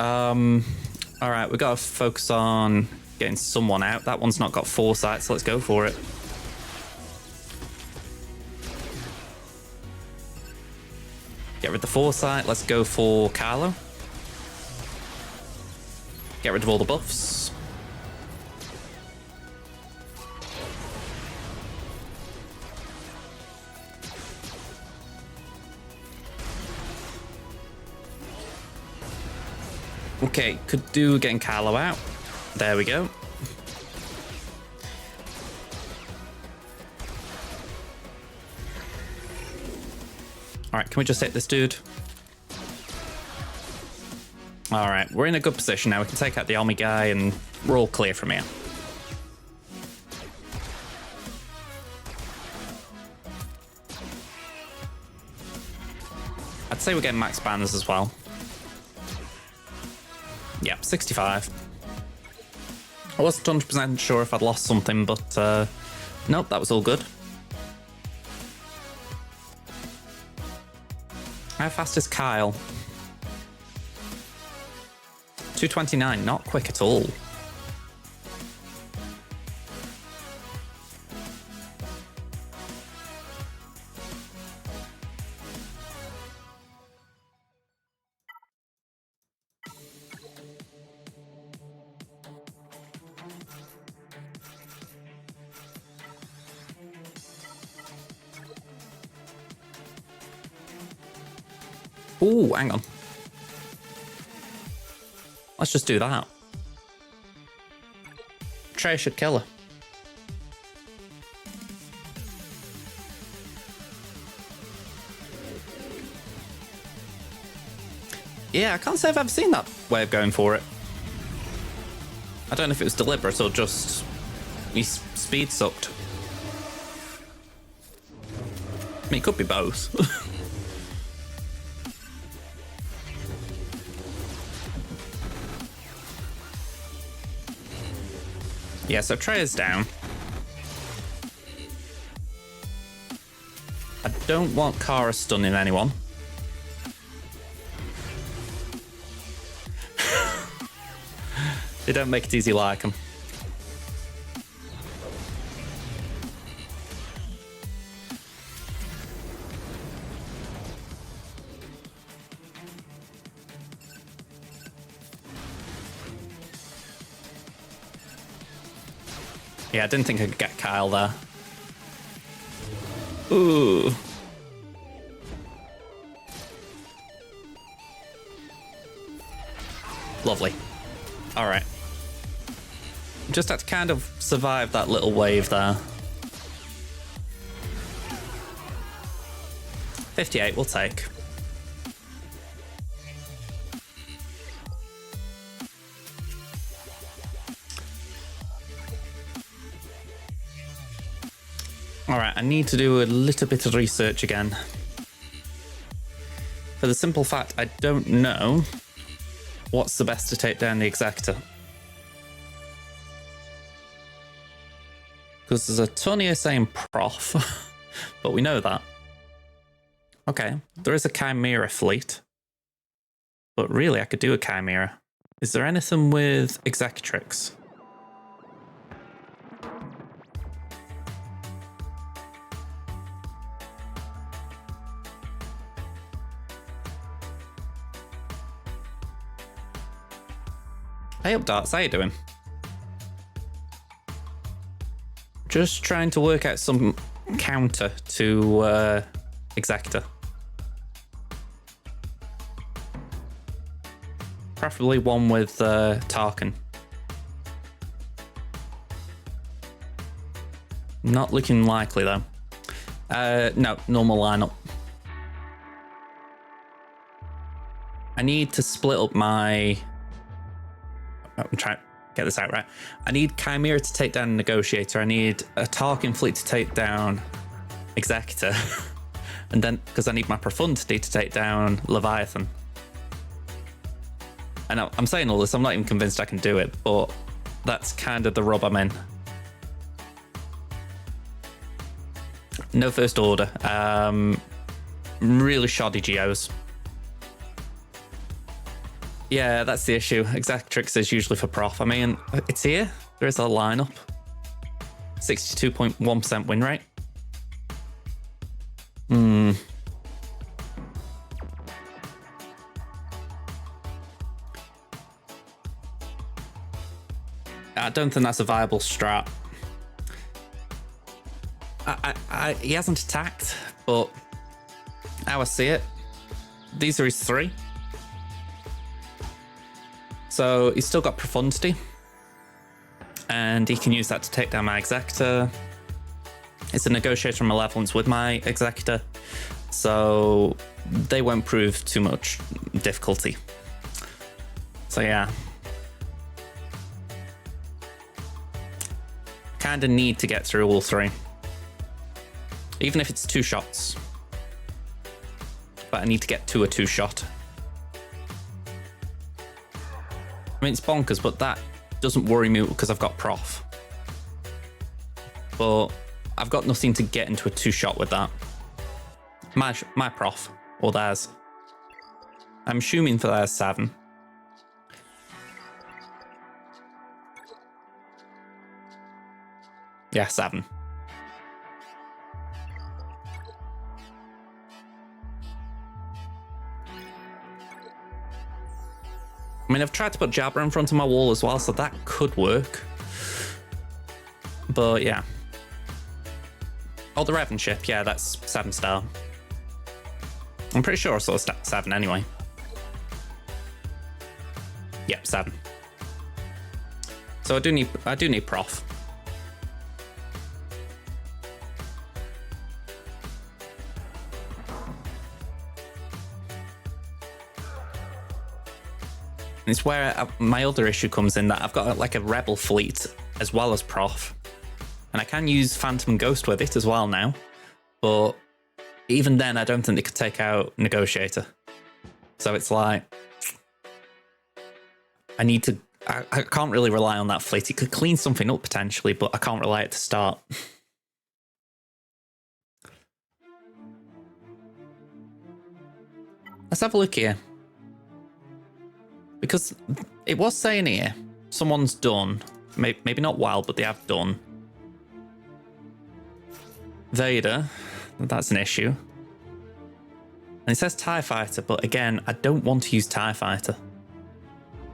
All right, we got to focus on getting someone out. That one's not got foresight, so let's go for it. Get rid of the foresight. Let's go for Kylo. Get rid of all the buffs. Okay, could do getting Kylo out. There we go. All right, can we just hit this dude? All right, we're in a good position now. We can take out the Omni guy and we're all clear from here. I'd say we're getting max banners as well. Yep, 65. I wasn't 100% sure if I'd lost something, but nope, that was all good. How fast is Kyle? 229, not quick at all. Ooh, hang on. Let's just do that. Trey should kill her. Yeah, I can't say I've ever seen that way of going for it. I don't know if it was deliberate or just he speed sucked. I mean, it could be both. Yeah, so Trey is down. I don't want Kara stunning anyone. They don't make it easy like them. Yeah, I didn't think I could get Kyle there. Ooh. Lovely. All right. Just had to kind of survive that little wave there. 58 we'll take. Alright, I need to do a little bit of research again. For the simple fact, I don't know what's the best to take down the Executor. Because there's a ton here saying Prof, but we know that. Okay, there is a Chimera fleet. But really, I could do a Chimera. Is there anything with Executrix? Hey up, Darts, how you doing? Just trying to work out some counter to Executor. Preferably one with Tarkin. Not looking likely though. No, normal lineup. I need to split up my... I'm trying to get this out right. I need Chimera to take down Negotiator. I need a Tarkin fleet to take down Executor. And then, because I need my Profundity to take down Leviathan. I know, I'm saying all this, I'm not even convinced I can do it, but that's kind of the rub I'm in. No First Order. Really shoddy Geos. Yeah, that's the issue. Executrix is usually for Prof. I mean, it's here. There is a lineup. 62.1% win rate. I don't think that's a viable strat. He hasn't attacked, but how I see it, these are his 3. So he's still got Profundity, and he can use that to take down my Executor. It's a Negotiator from Malevolence with my Executor, so they won't prove too much difficulty. So yeah. Kinda need to get through all 3. Even if it's 2 shots. But I need to get to a 2-shot. I mean, it's bonkers, but that doesn't worry me because I've got Prof. But I've got nothing to get into a 2-shot with that. My Prof, or theirs. I'm assuming for theirs 7. Yeah, 7. I mean, I've tried to put Jabba in front of my wall as well, so that could work. But yeah. Oh, the Revan ship, yeah, that's 7-star. I'm pretty sure I saw 7 anyway. Yep, 7. So I do need Prof. It's where my other issue comes in, that I've got like a Rebel fleet as well as Prof. And I can use Phantom and Ghost with it as well now. But even then, I don't think they could take out Negotiator. So it's like, I can't really rely on that fleet. It could clean something up potentially, but I can't rely it to start. Let's have a look here. Because it was saying here, someone's done, maybe not wild, but they have done Vader. That's an issue. And it says TIE Fighter, but again, I don't want to use TIE Fighter.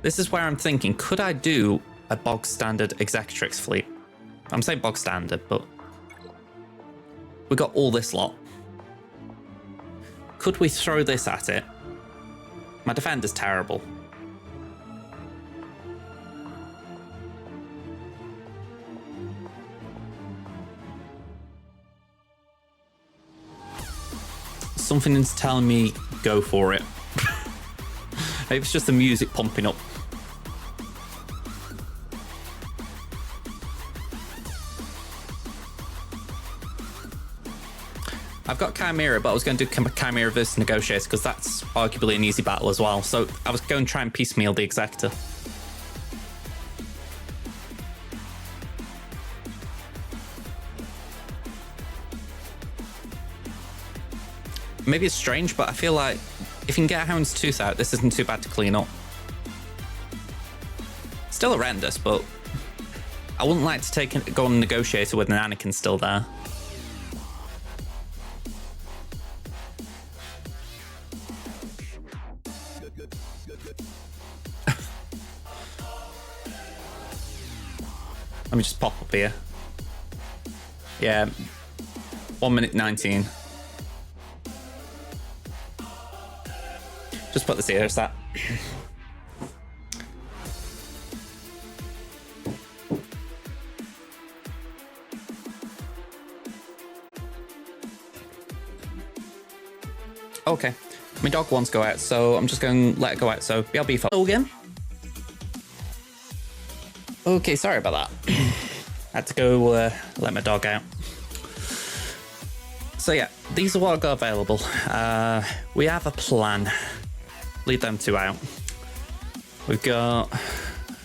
This is where I'm thinking, could I do a bog standard Executrix fleet? I'm saying bog standard, but we got all this lot. Could we throw this at it? My defender's terrible. Something is telling me go for it. Maybe it's just the music pumping up. I've got Chimera, but I was going to do Chimera versus Negotiator because that's arguably an easy battle as well. So I was going to try and piecemeal the Executor. Maybe it's strange, but I feel like if you can get Houndstooth out, this isn't too bad to clean up. Still horrendous, but I wouldn't like to go on Negotiator with an Anakin still there. Let me just pop up here. Yeah, 1 minute 19. Just put this here, it's that. Okay, my dog wants to go out, so I'm just going to let it go out. So BRB for again. Okay, sorry about that. Had to go let my dog out. So yeah, these are what I've got available. We have a plan. Leave them 2 out. We've got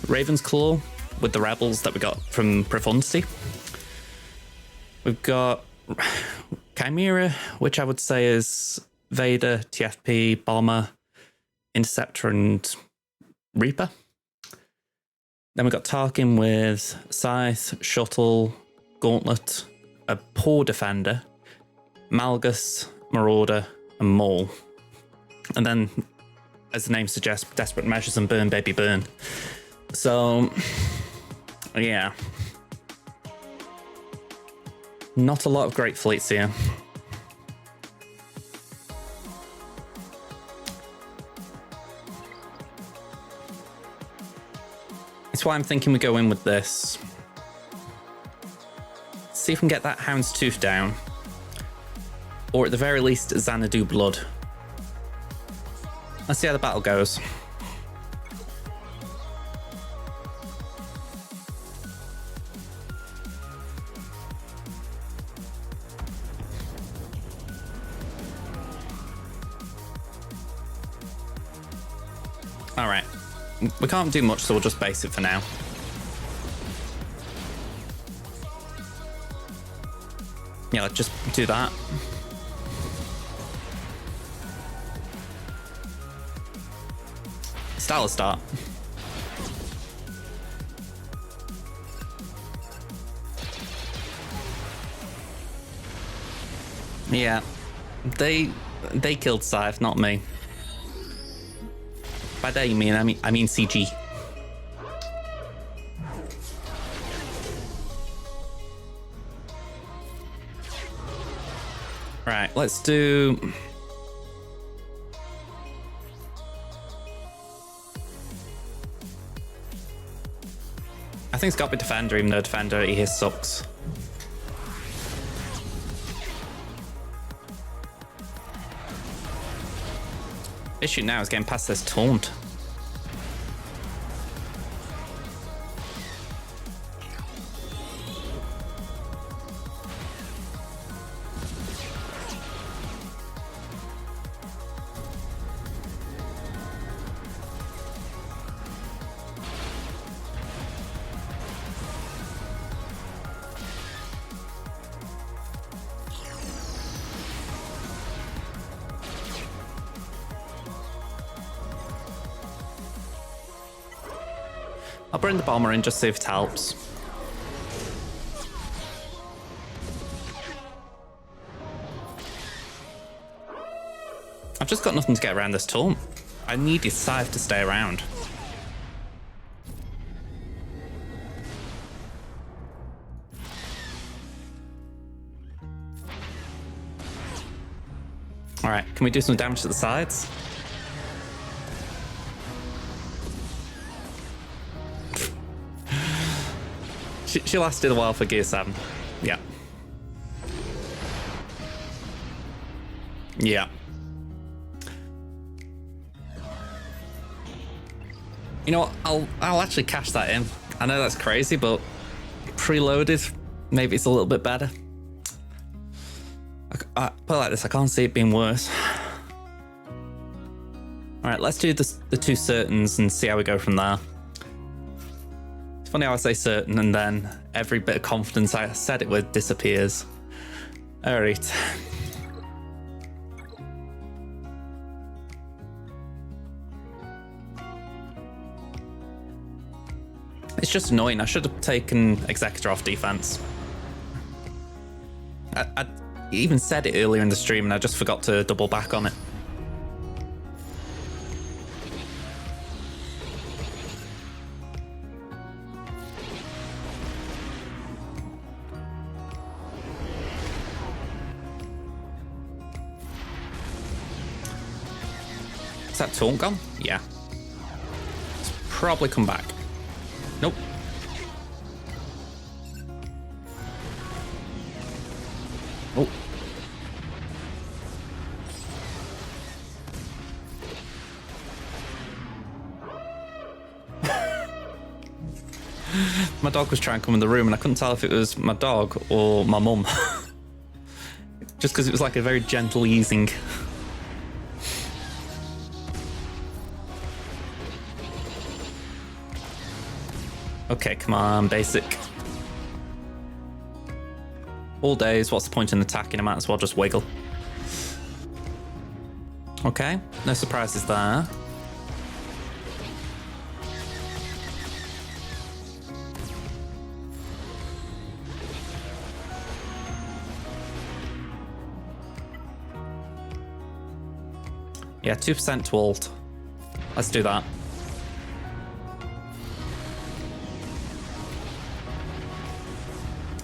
Raven's Claw with the Rebels that we got from Profundity. We've got Chimera, which I would say is Vader, TFP, Bomber, Interceptor, and Reaper. Then we've got Tarkin with Scythe, Shuttle, Gauntlet, a Poor Defender, Malgus, Marauder, and Maul. And then, as the name suggests, Desperate Measures and Burn Baby Burn. So, yeah. Not a lot of great fleets here. That's why I'm thinking we go in with this. See if we can get that Houndstooth down. Or at the very least, Xanadu Blood. Let's see how the battle goes. Alright. We can't do much, so we'll just base it for now. Yeah, let's just do that. Style start. Yeah, they killed Scythe, not me. By that you mean I mean CG. Right, let's do. I think it's got to be Defender, even though Defender he sucks. Issue now is getting past this taunt. I'll bring the bomber in just see if it helps. I've just got nothing to get around this taunt. I need his Scythe to stay around. Alright, can we do some damage to the sides? She lasted a while for Gear 7. Yeah. Yeah. You know what? I'll actually cash that in. I know that's crazy, but preloaded, maybe it's a little bit better. I put it like this, I can't see it being worse. Alright, let's do the two certains and see how we go from there. It's funny how I say certain and then every bit of confidence I said it with disappears. Alright. It's just annoying. I should have taken Executor off defense. I even said it earlier in the stream and I just forgot to double back on it. Is that taunt gone? Yeah. It's probably come back. Nope. Oh. My dog was trying to come in the room and I couldn't tell if it was my dog or my mum. Just because it was like a very gentle easing. Okay, come on, basic. All days, what's the point in attacking? I might as well just wiggle. Okay, no surprises there. Yeah, 2% to ult. Let's do that.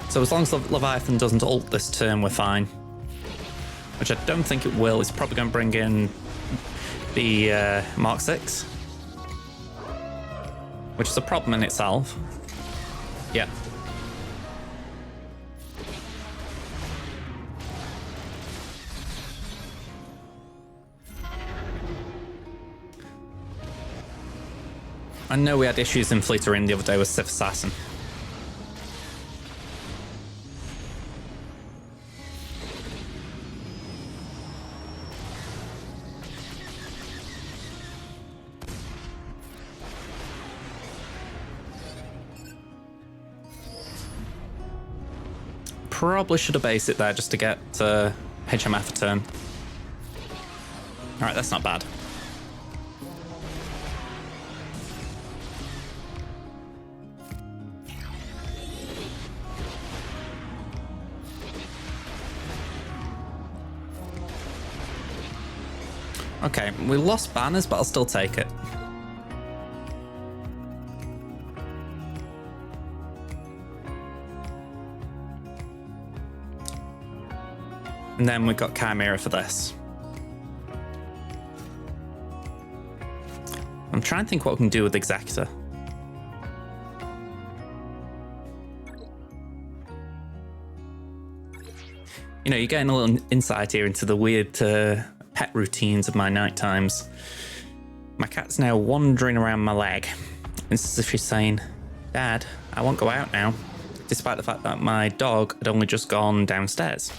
So as long as Leviathan doesn't ult this turn, we're fine. Which I don't think it will. It's probably going to bring in the Mark 6. Which is a problem in itself. Yeah. I know we had issues in Fleet Arena the other day with Sith Assassin. probably should have based it there just to get HMF a turn. All right, that's not bad. Okay, we lost banners, but I'll still take it. And then we've got Chimera for this. I'm trying to think what we can do with Executor. You know, you're getting a little insight here into the weird pet routines of my night times. My cat's now wandering around my leg. It's as if she's saying, "Dad, I won't go out now," despite the fact that my dog had only just gone downstairs.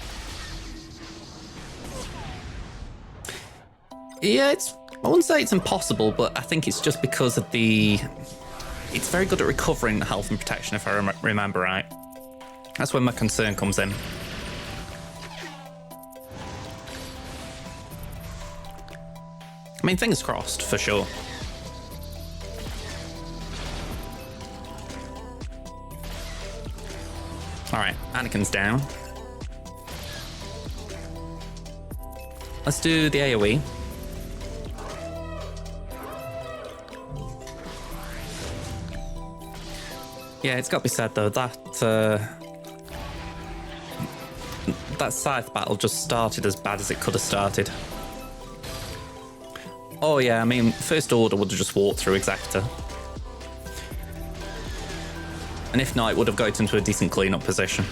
Yeah, I wouldn't say it's impossible, but I think it's just because of it's very good at recovering health and protection, if I remember right. That's where my concern comes in. I mean, fingers crossed, for sure. Alright, Anakin's down. Let's do the AoE. Yeah, it's got to be said, though, that Scythe battle just started as bad as it could have started. Oh yeah, I mean, First Order would have just walked through Executor. And if not, it would have got into a decent clean-up position.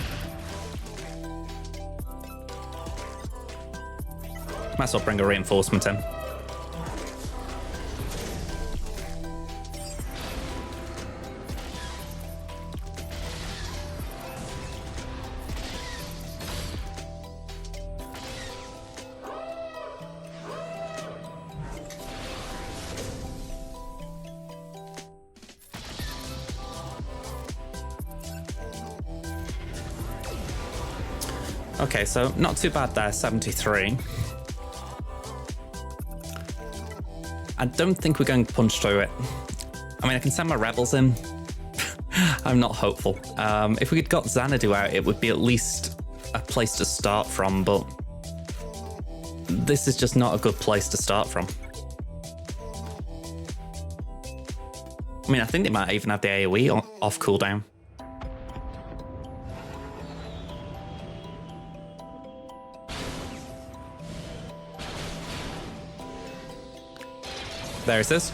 Might as well bring a reinforcement in. Okay, so not too bad there, 73. I don't think we're going to punch through it. I mean, I can send my rebels in. I'm not hopeful. If we had got Xanadu out, it would be at least a place to start from, but this is just not a good place to start from. I mean, I think they might even have the AoE off cooldown. There it is.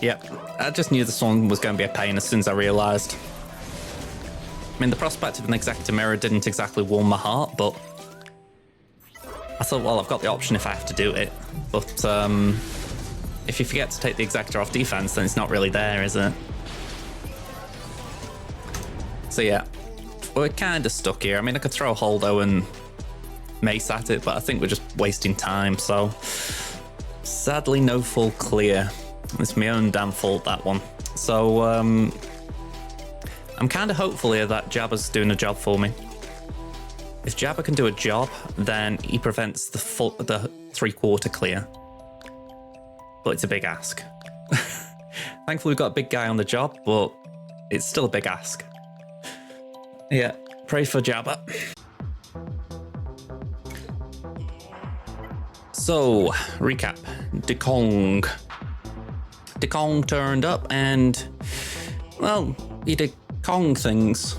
Yep, I just knew this one was going to be a pain as soon as I realised. I mean, the prospect of an Executor Mirror didn't exactly warm my heart, but I thought, well, I've got the option if I have to do it. But if you forget to take the Executor off defense, then it's not really there, is it? So yeah, we're kind of stuck here. I mean, I could throw a Holdo and mace at it, but I think we're just wasting time. So sadly, no full clear. It's my own damn fault, that one. So I'm kind of hopeful here that Jabba's doing a job for me. If Jabba can do a job, then he prevents the 3/4 clear. But it's a big ask. Thankfully, we've got a big guy on the job, but it's still a big ask. Yeah, pray for Jabba. So, recap. Dekong turned up and, well, he did Kong things.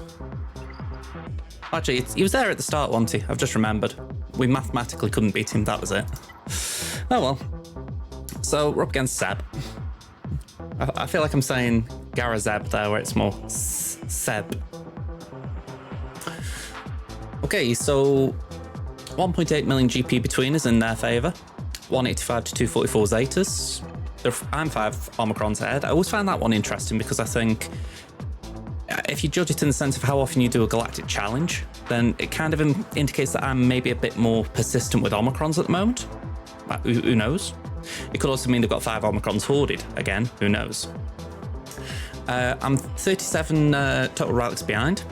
Actually, he was there at the start, wasn't he? I've just remembered. We mathematically couldn't beat him, that was it. Oh well. So, we're up against Zeb. I feel like I'm saying Garazeb there, where it's more Seb. Okay, so 1.8 million GP between us in their favour. 185 to 244 Zetas. I'm 5 Omicrons ahead. I always find that one interesting because I think if you judge it in the sense of how often you do a galactic challenge, then it kind of indicates that I'm maybe a bit more persistent with Omicrons at the moment. Who knows? It could also mean they've got 5 Omicrons hoarded. Again, who knows? I'm 37 total relics behind.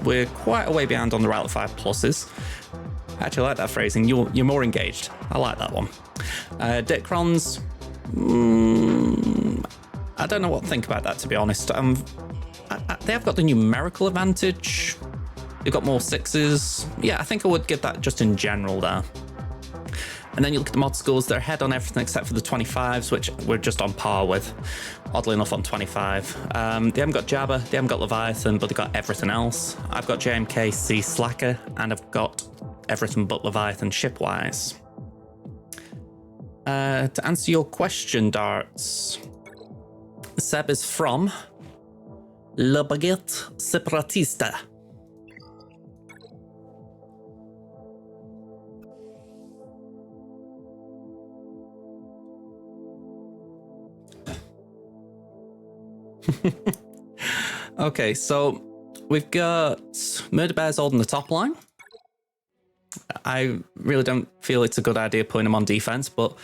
We're quite a way behind on the Relic 5 pluses. I actually like that phrasing. You're more engaged. I like that one. Dicrons. I don't know what to think about that, to be honest. They have got the numerical advantage. They've got more 6s. Yeah, I think I would give that just in general there. And then you look at the mod scores, they're ahead on everything except for the 25s, which we're just on par with, oddly enough, on 25. They haven't got Jabba, they haven't got Leviathan, but they've got everything else. I've got JMKC Slacker, and I've got everything but Leviathan ship-wise. To answer your question, Darts, Seb is from La Baguette Separatista. Okay, so we've got Murder Bears holding the top line. I really don't feel it's a good idea putting them on defense, but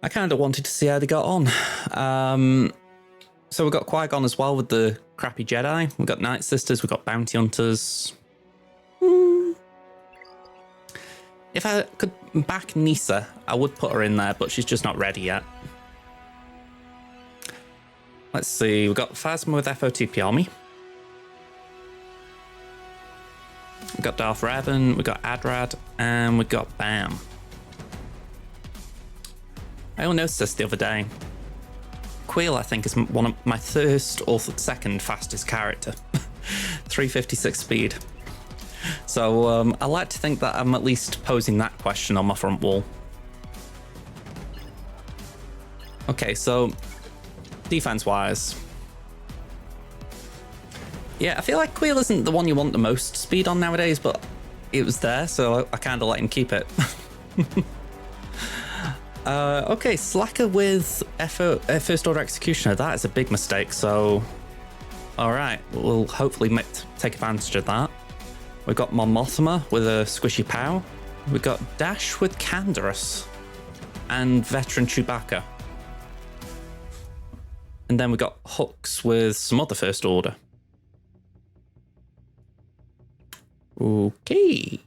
I kind of wanted to see how they got on. So we've got Qui-Gon as well with the crappy Jedi. We've got Night Sisters, we've got Bounty Hunters. If I could back Nisa, I would put her in there, but she's just not ready yet. Let's see, we've got Phasma with FOTP Army. We've got Darth Revan, we've got Adrad, and we've got Bam. I only noticed this the other day. Queel, I think, is one of my first or second fastest character. 356 speed. So I like to think that I'm at least posing that question on my front wall. Okay, so defense-wise, yeah, I feel like Queel isn't the one you want the most speed on nowadays, but it was there, so I kind of let him keep it. Okay, Slacker with First Order Executioner. That is a big mistake, so alright, we'll hopefully take advantage of that. We've got Mon Mothma with a Squishy Pow. We've got Dash with Canderous and Veteran Chewbacca. And then we've got Hooks with some other First Order. Okay.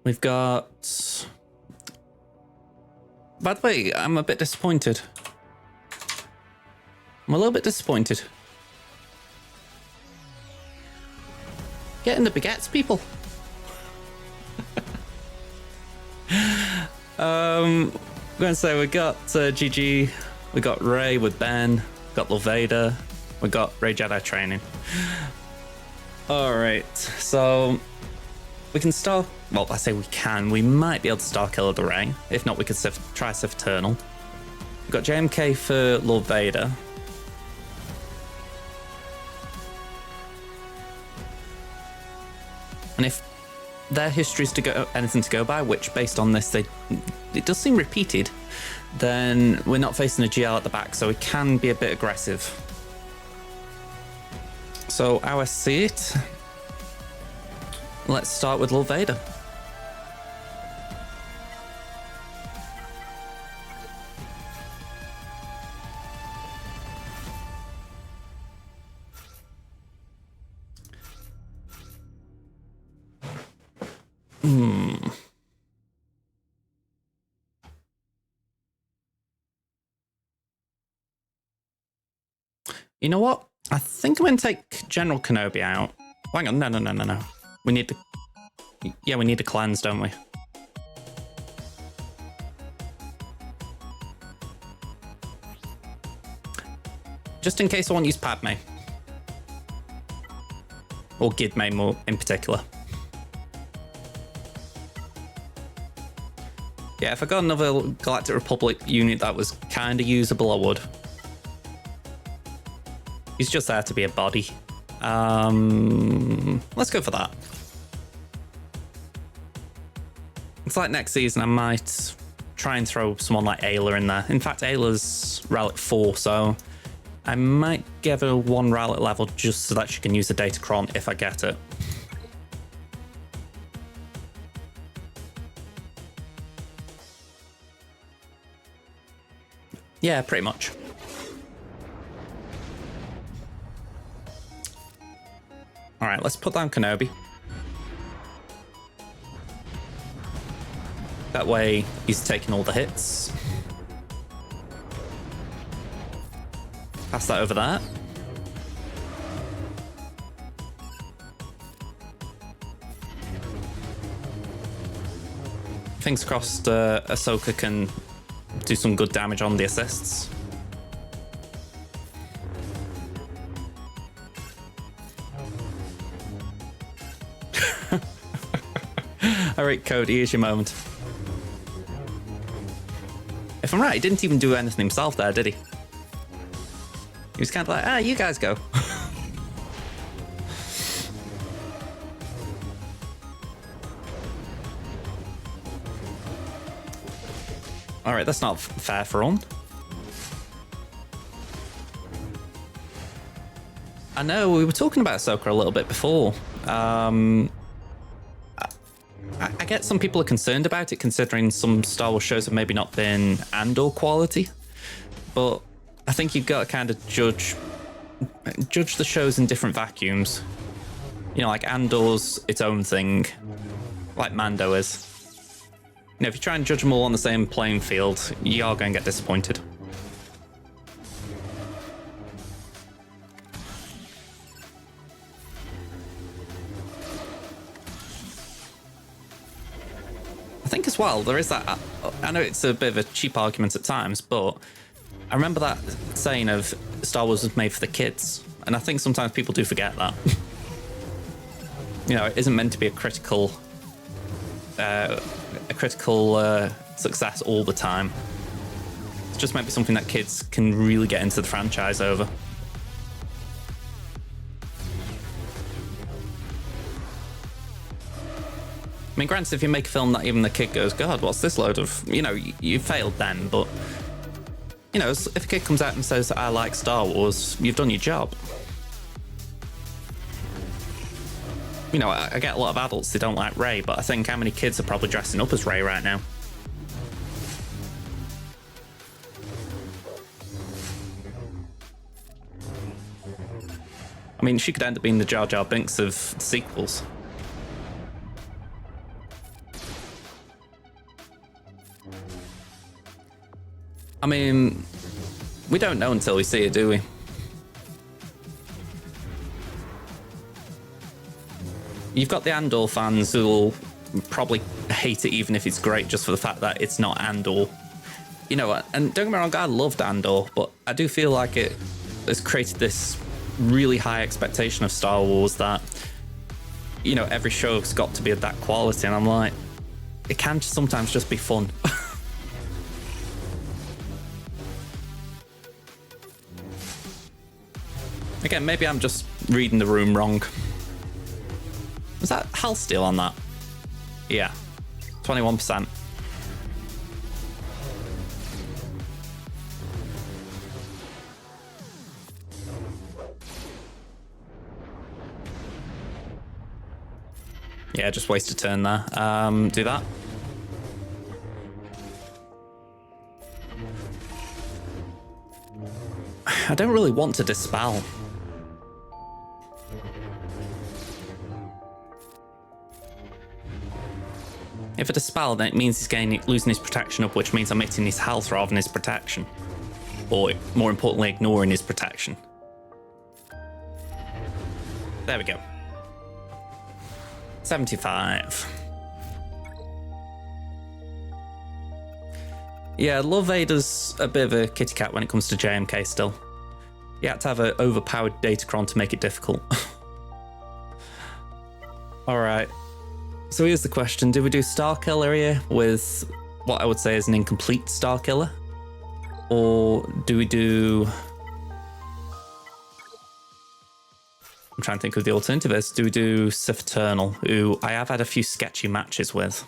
We've got... By the way, I'm a bit disappointed. I'm a little bit disappointed. Get in the baguettes, people. I'm going to say we got GG, we got Rey with Ben, we got Lil Vader, we got Rey Jedi training. Alright, so we can star, well, I say we can, we might be able to star killer the Rey. If not, we could try Sith Eternal. We've got JMK for Lord Vader. And if their history's anything to go by, which based on this, it does seem repeated, then we're not facing a GL at the back, so we can be a bit aggressive. So how I see it, let's start with Lord Vader. You know what? I think I'm going to take General Kenobi out. Hang on, no. We need the... Yeah, we need the clans, don't we? Just in case I want to use Padme. Or Gidme more in particular. Yeah, if I got another Galactic Republic unit that was kind of usable, I would. He's just there to be a body. Let's go for that. It's like next season I might try and throw someone like Ayla in there. In fact, Ayla's Relic 4, so I might give her 1 Relic level just so that she can use the Datacron if I get it. Yeah, pretty much. All right, let's put down Kenobi. That way he's taking all the hits. Pass that over there. Fingers crossed Ahsoka can do some good damage on the assists. All right, Cody, here's your moment. If I'm right, he didn't even do anything himself there, did he? He was kind of like, you guys go. All right, that's not fair for him. I know we were talking about Ahsoka a little bit before. I get some people are concerned about it, considering some Star Wars shows have maybe not been Andor quality, but I think you've got to kind of judge the shows in different vacuums. You know, like Andor's its own thing, like Mando is. You know, if you try and judge them all on the same playing field, you are going to get disappointed. I think as well, there is that, I know it's a bit of a cheap argument at times, but I remember that saying of Star Wars was made for the kids, and I think sometimes people do forget that. You know, it isn't meant to be a critical success all the time. It's just maybe something that kids can really get into the franchise over. I mean, granted, if you make a film that even the kid goes, God, what's this load of... You know, you failed then, but... You know, if a kid comes out and says, I like Star Wars, you've done your job. You know, I get a lot of adults who don't like Rey, but I think how many kids are probably dressing up as Rey right now? I mean, she could end up being the Jar Jar Binks of sequels. I mean, we don't know until we see it, do we? You've got the Andor fans who will probably hate it even if it's great just for the fact that it's not Andor. You know, and don't get me wrong, I loved Andor, but I do feel like it has created this really high expectation of Star Wars that, you know, every show's got to be of that quality, and I'm like, it can sometimes just be fun. Again, maybe I'm just reading the room wrong. Was that health steal on that? Yeah, 21%. Yeah, just waste a turn there. Do that. I don't really want to dispel. If I dispel, then it means he's losing his protection up, which means I'm hitting his health rather than his protection. Or, more importantly, ignoring his protection. There we go. 75. Yeah, Love Vader's a bit of a kitty cat when it comes to JMK still. You had to have an overpowered Datacron to make it difficult. Alright. So here's the question. Do we do Star Killer here with what I would say is an incomplete Star Killer? Or do we do... I'm trying to think of the alternative is. Do we do Sith Eternal, who I have had a few sketchy matches with?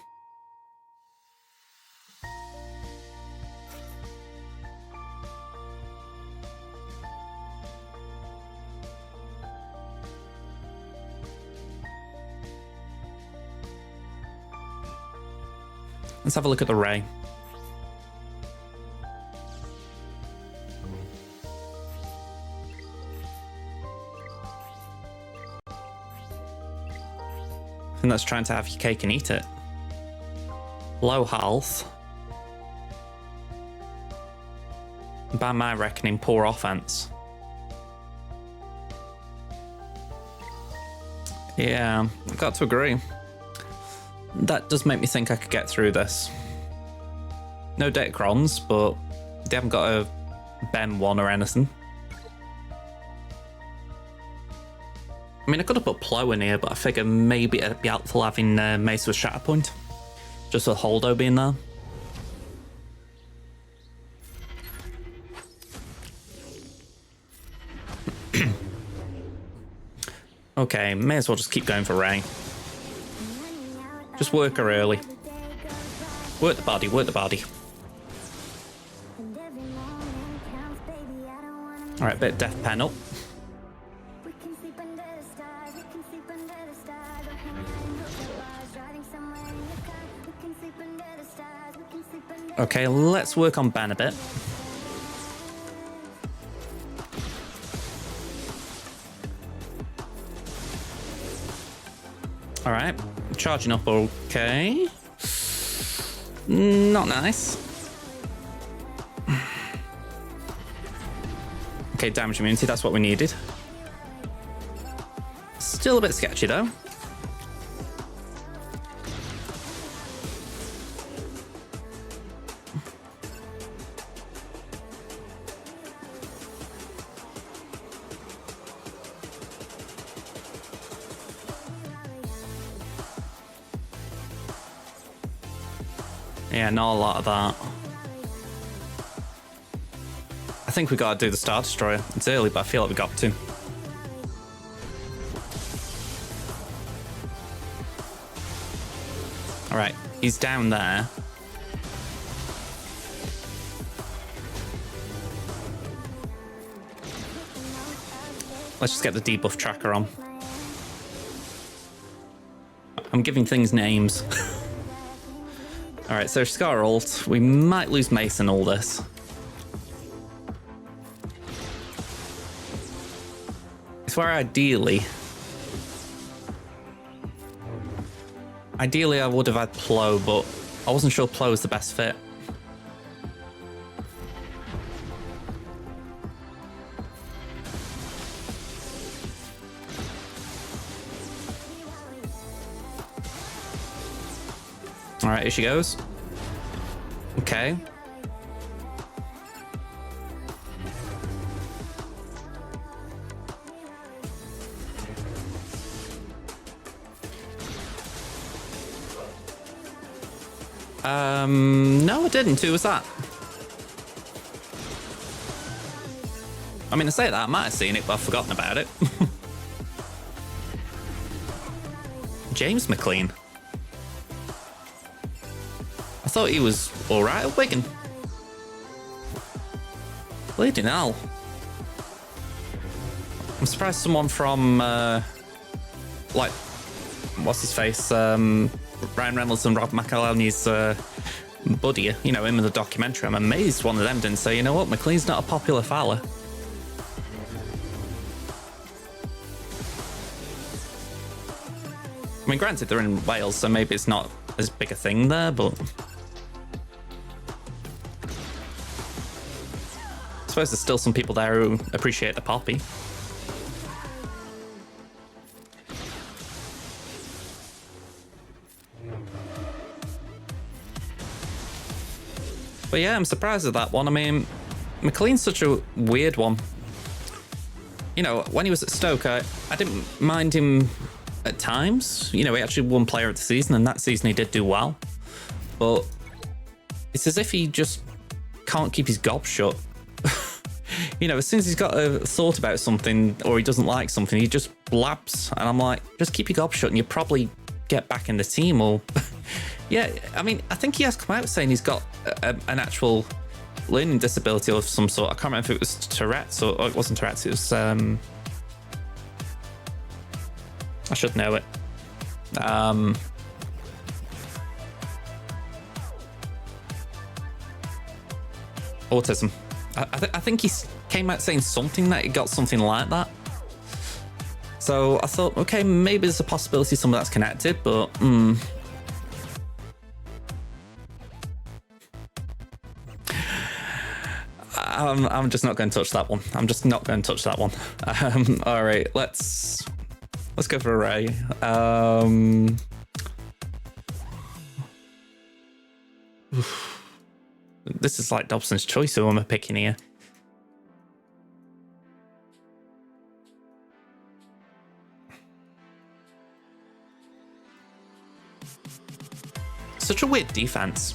Let's have a look at the Ray. I think that's trying to have your cake and eat it. Low health. By my reckoning, poor offense. Yeah, I've got to agree. That does make me think I could get through this. No Datacrons, but they haven't got a Ben 1 or anything. I mean, I could have put Plo in here, but I figure maybe it'd be helpful having Mace with Shatterpoint. Just with Holdo being there. Okay, may as well just keep going for Ray. Just work her early. Work the body, work the body. Alright, bit of death pen up. Okay, let's work on Ben a bit. Alright, charging up okay. Not nice. Okay, damage immunity, that's what we needed. Still a bit sketchy though. Yeah, not a lot of that. I think we gotta do the Star Destroyer. It's early, but I feel like we got to. Alright, he's down there. Let's just get the debuff tracker on. I'm giving things names. Alright, so she's got her ult. We might lose Mace in all this. It's where ideally I would have had Plo, but I wasn't sure Plo was the best fit. Alright, here she goes. Okay. No, I didn't. Who was that? I mean, I say that, I might have seen it, but I've forgotten about it. James McLean. I thought he was alright at Wigan. Bleeding hell. I'm surprised someone from, like, what's his face? Ryan Reynolds and Rob McElhenney's buddy, you know, him in the documentary. I'm amazed one of them didn't say, you know what, McLean's not a popular fella. I mean, granted, they're in Wales, so maybe it's not as big a thing there, but I suppose there's still some people there who appreciate the poppy. But yeah, I'm surprised at that one. I mean, McLean's such a weird one. You know, when he was at Stoke, I didn't mind him at times. You know, he actually won Player of the Season, and that season he did do well. But it's as if he just can't keep his gob shut. You know, as soon as he's got a thought about something or he doesn't like something, he just blabs. And I'm like, just keep your gob shut and you probably get back in the team. Or yeah, I mean, I think he has come out saying he's got an actual learning disability of some sort. I can't remember if it was Tourette's or it wasn't Tourette's. It was I should know it. Autism. I think he came out saying something that he got something like that. So I thought, okay, maybe there's a possibility some of that's connected, but I'm just not going to touch that one. I'm just not going to touch that one. All right, let's go for a Ray. This is like Dobson's choice. Who am I picking here? Such a weird defense.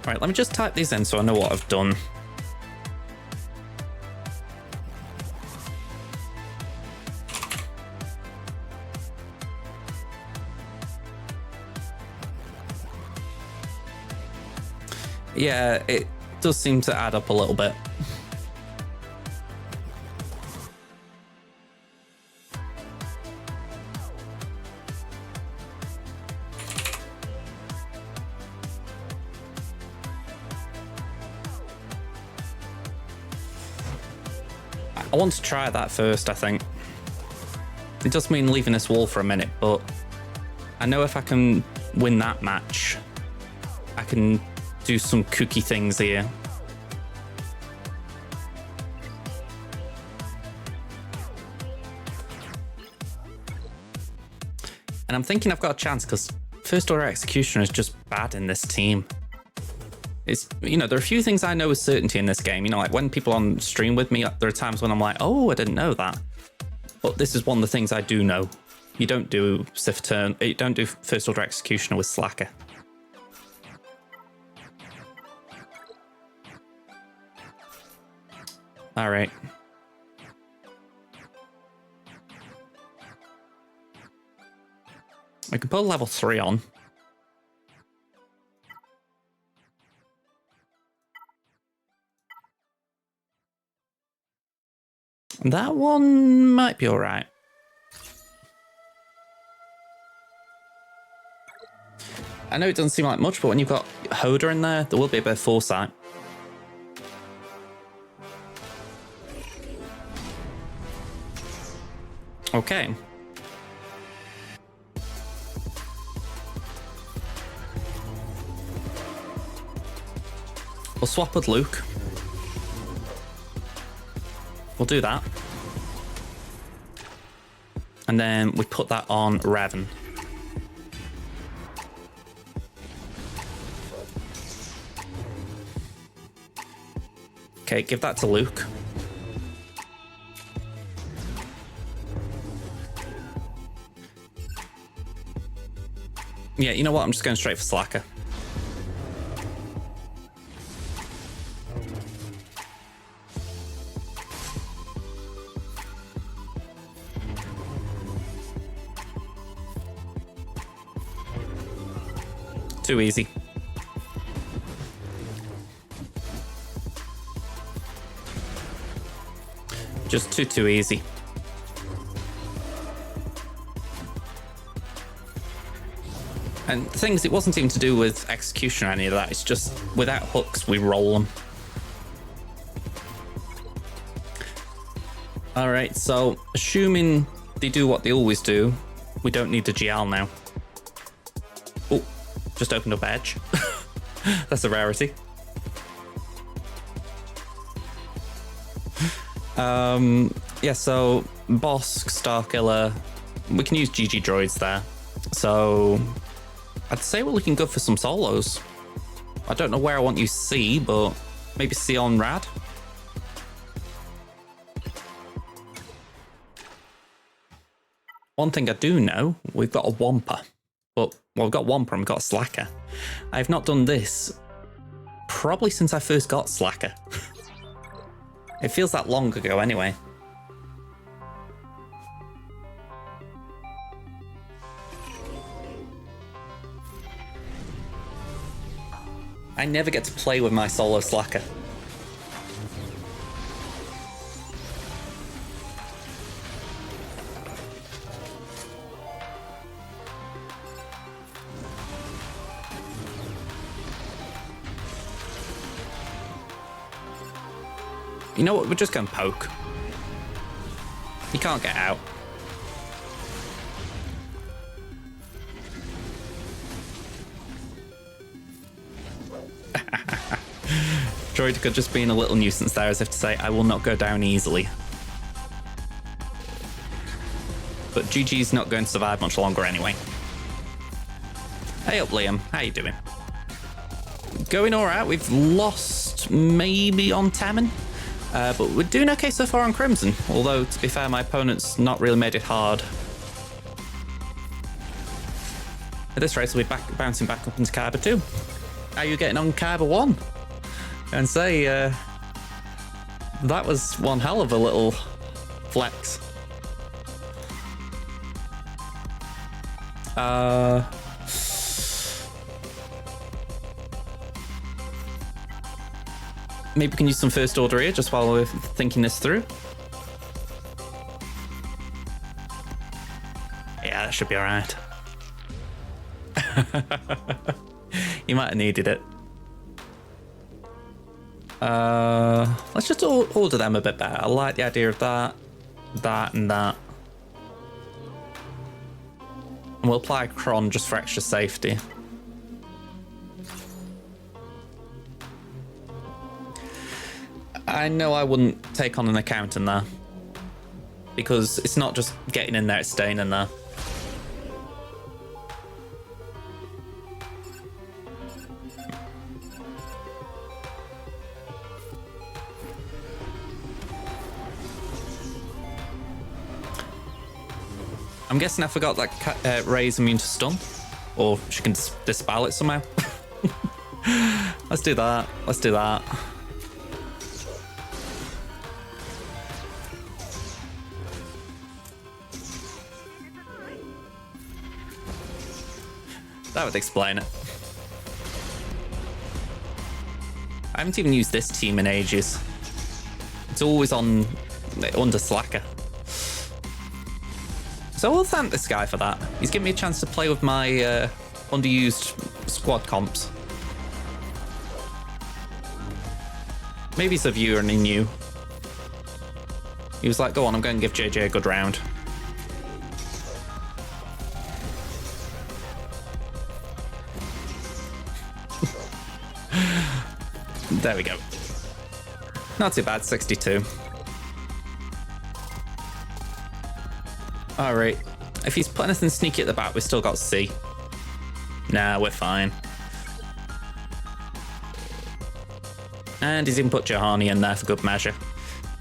All right, let me just type these in so I know what I've done. Yeah, it does seem to add up a little bit. I want to try that first, I think. It does mean leaving this wall for a minute, but I know if I can win that match, I can do some kooky things here. And I'm thinking I've got a chance because First Order Executioner is just bad in this team. It's, you know, there are a few things I know with certainty in this game. You know, like when people on stream with me, there are times when I'm like, oh, I didn't know that. But this is one of the things I do know. You don't do Sith turn, you don't do First Order Executioner with Slacker. All right. I can put a level 3 on. That one might be all right. I know it doesn't seem like much, but when you've got Hoda in there, there will be a bit of foresight. Okay. We'll swap with Luke. We'll do that. And then we put that on Revan. Okay, give that to Luke. Yeah, you know what? I'm just going straight for Slacker. Too easy. Just too easy. And the thing is, it wasn't even to do with execution or any of that. It's just without hooks, we roll them. All right, so assuming they do what they always do, we don't need the GL now. Oh, just opened up Edge. That's a rarity. Yeah, so Bosk, Starkiller, we can use GG droids there. So I'd say we're looking good for some solos. I don't know where I want you C, but maybe C on Rad. One thing I do know, we've got a Wampa. But, well, we've got Wampa and we've got a Slacker. I've not done this probably since I first got Slacker. It feels that long ago anyway. I never get to play with my solo Slacker. You know what? We're just going to poke. You can't get out. Droid just being a little nuisance there, as if to say, I will not go down easily. But GG's not going to survive much longer anyway. Hey up, Liam. How you doing? Going all right. We've lost maybe on Temmin, but we're doing okay so far on Crimson. Although, to be fair, my opponent's not really made it hard. At this race, we'll be bouncing back up into Kyber 2. How are you getting on Kyber 1? And say, that was one hell of a little flex. Maybe we can use some first order here just while we're thinking this through. Yeah, that should be alright. You might have needed it. Let's just order them a bit better. I like the idea of that, that, and that. And we'll apply Cron just for extra safety. I know I wouldn't take on an account in there, because it's not just getting in there, it's staying in there. I'm guessing I forgot that Rey's immune to stun, or she can dispel it somehow. Let's do that. Let's do that. That would explain it. I haven't even used this team in ages. It's always on under Slacker. So I'll thank this guy for that. He's given me a chance to play with my underused squad comps. Maybe he's a viewer and he knew. He was like, go on, I'm going to give JJ a good round. There we go. Not too bad, 62. Alright, if he's put anything sneaky at the back, we've still got C. Nah, we're fine. And he's even put Jahani in there for good measure.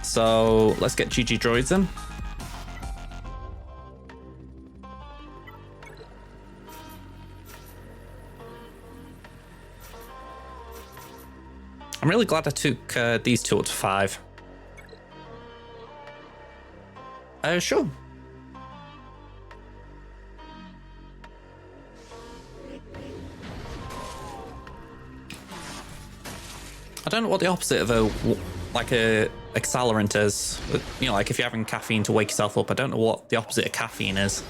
So let's get GG droids in. I'm really glad I took these two up to 5. Sure. I don't know what the opposite of a accelerant is. You know, like if you're having caffeine to wake yourself up, I don't know what the opposite of caffeine is.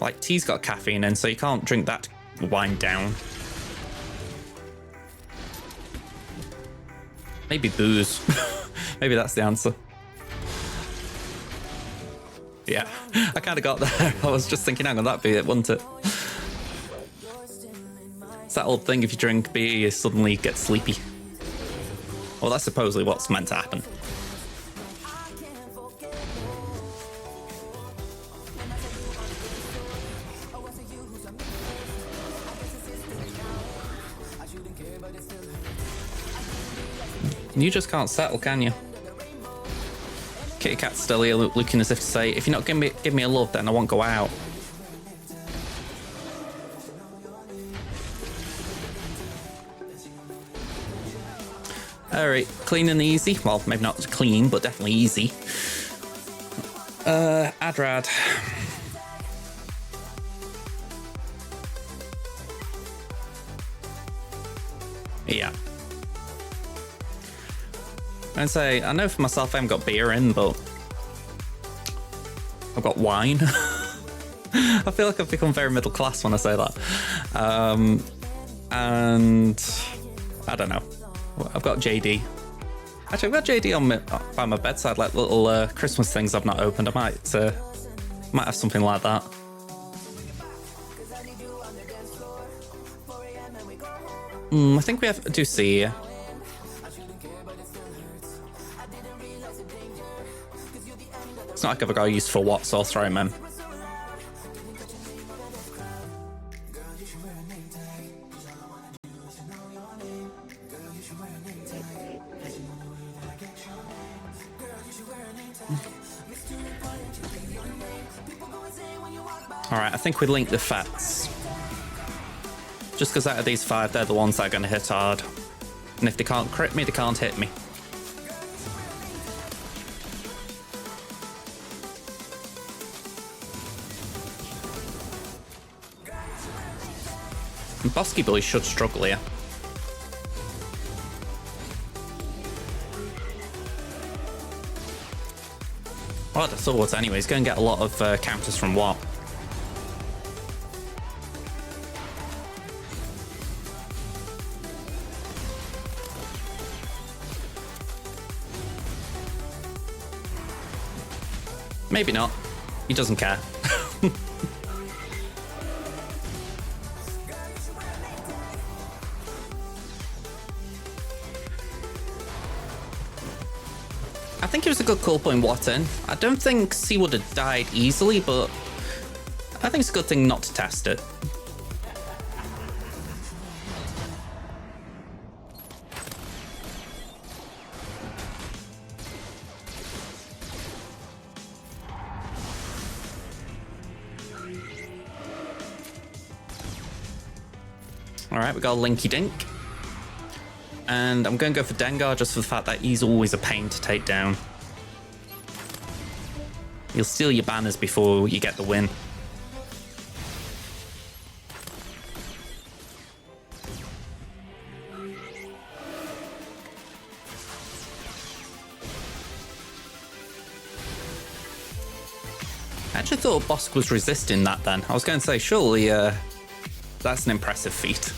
Like tea's got caffeine in, so you can't drink that to wind down. Maybe booze. Maybe that's the answer. Yeah, I kind of got there. I was just thinking, hang on, that'd be it, wouldn't it? It's that old thing, if you drink beer, you suddenly get sleepy. Well, that's supposedly what's meant to happen. You just can't settle, can you? Kitty Cat's still here looking as if to say, if you're not give me a love, then I won't go out. Alright, clean and easy. Well, maybe not clean, but definitely easy. Adrad. Yeah. I'd say, I know for myself I haven't got beer in, but I've got wine. I feel like I've become very middle class when I say that. And I don't know. I've got JD. Actually, I've got JD on by my bedside, like little Christmas things I've not opened. I might have something like that. I think we have to do C here. It's not like I've got a use for what, so I'll throw him in. Alright, I think we link the Fats. Just because out of these 5, they're the ones that are going to hit hard. And if they can't crit me, they can't hit me. And Bosky Boy should struggle here. Well, the swords anyway, he's going to get a lot of counters from Wat. Maybe not. He doesn't care. I think it was a good call putting Wat in. I don't think C would have died easily, but I think it's a good thing not to test it. Alright, we got a Linky Dink. And I'm going to go for Dengar just for the fact that he's always a pain to take down. You'll steal your banners before you get the win. I actually thought Bosk was resisting that then. I was going to say, surely that's an impressive feat.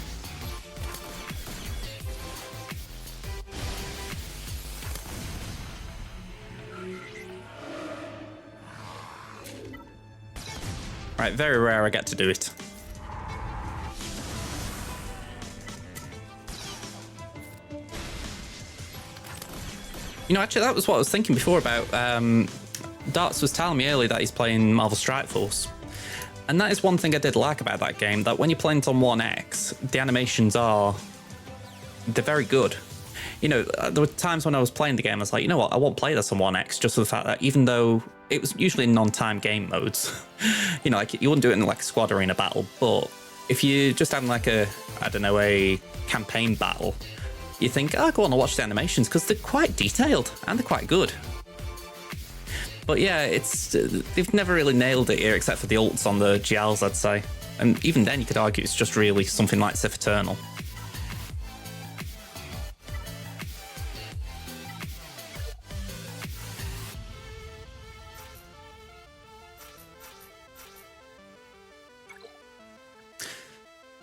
Right, very rare I get to do it. You know, actually, that was what I was thinking before about. Darts was telling me earlier that he's playing Marvel Strike Force. And that is one thing I did like about that game, that when you're playing it on 1X, the animations they're very good. You know, there were times when I was playing the game, I was like, you know what, I won't play this on 1X, just for the fact that even though it was usually in non-time game modes, you know, like you wouldn't do it in like a squad arena battle, but if you just had like a campaign battle, you think, oh, go on and watch the animations, because they're quite detailed and they're quite good. But yeah, they've never really nailed it here, except for the ults on the Gials, I'd say. And even then, you could argue it's just really something like Sith Eternal.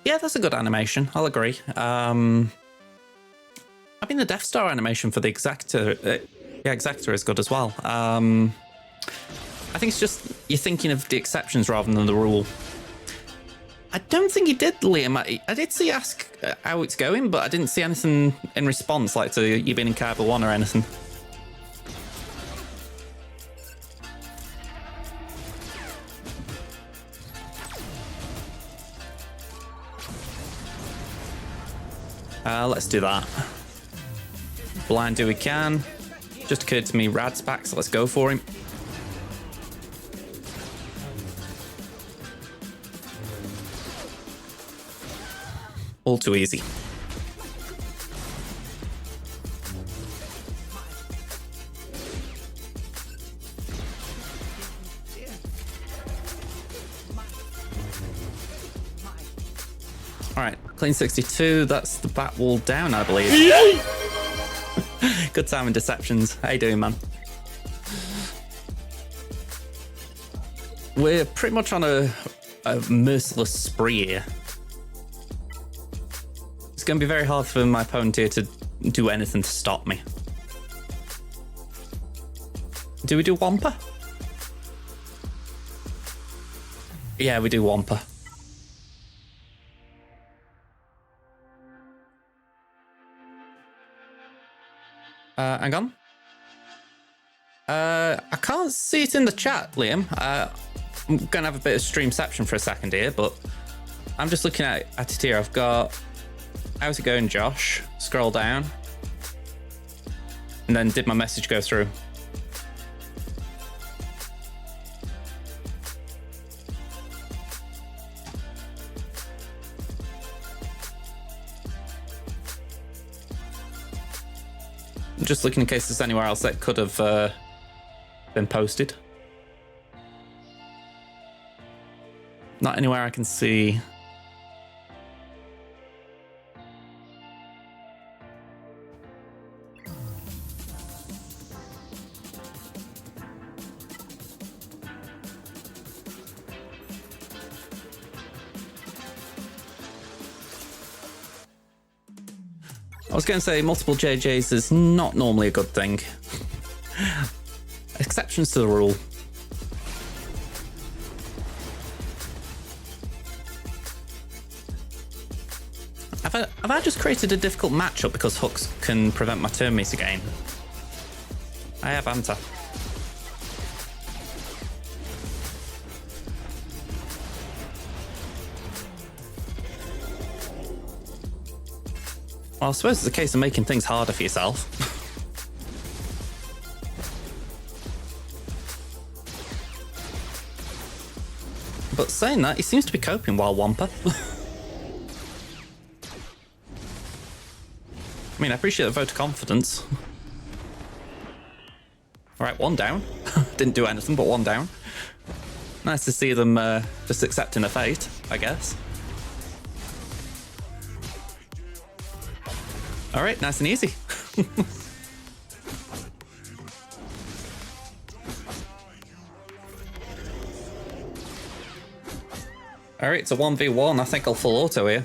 Yeah, that's a good animation. I'll agree. I mean, the Death Star animation for the Exactor is good as well. I think it's just you're thinking of the exceptions rather than the rule. I don't think he did, Liam. I did see ask how it's going, but I didn't see anything in response, like to you being in Carver 1 or anything. Let's do that. Blind do we can. Just occurred to me, Rad's back, so let's go for him. All too easy. All right, clean 62. That's the bat wall down, I believe. Good time in deceptions. How you doing, man? We're pretty much on a merciless spree here. It's going to be very hard for my opponent here to do anything to stop me. Do we do Wampa? Yeah, we do Wampa. Hang on. I can't see it in the chat, Liam. I'm gonna have a bit of streamception for a second here, but I'm just looking at it here. I've got how's it going, Josh? Scroll down. And then did my message go through? I'm just looking in case there's anywhere else that could have been posted. Not anywhere I can see. I was going to say multiple JJs is not normally a good thing. Exceptions to the rule. Have I just created a difficult matchup because hooks can prevent my turn meter gain? I have, haven't I? Well, I suppose it's a case of making things harder for yourself. But saying that, he seems to be coping well, Wampa. I mean, I appreciate the vote of confidence. Alright, one down. Didn't do anything, but one down. Nice to see them just accepting a fate, I guess. Alright, nice and easy. Alright, it's a 1v1. I think I'll full auto here.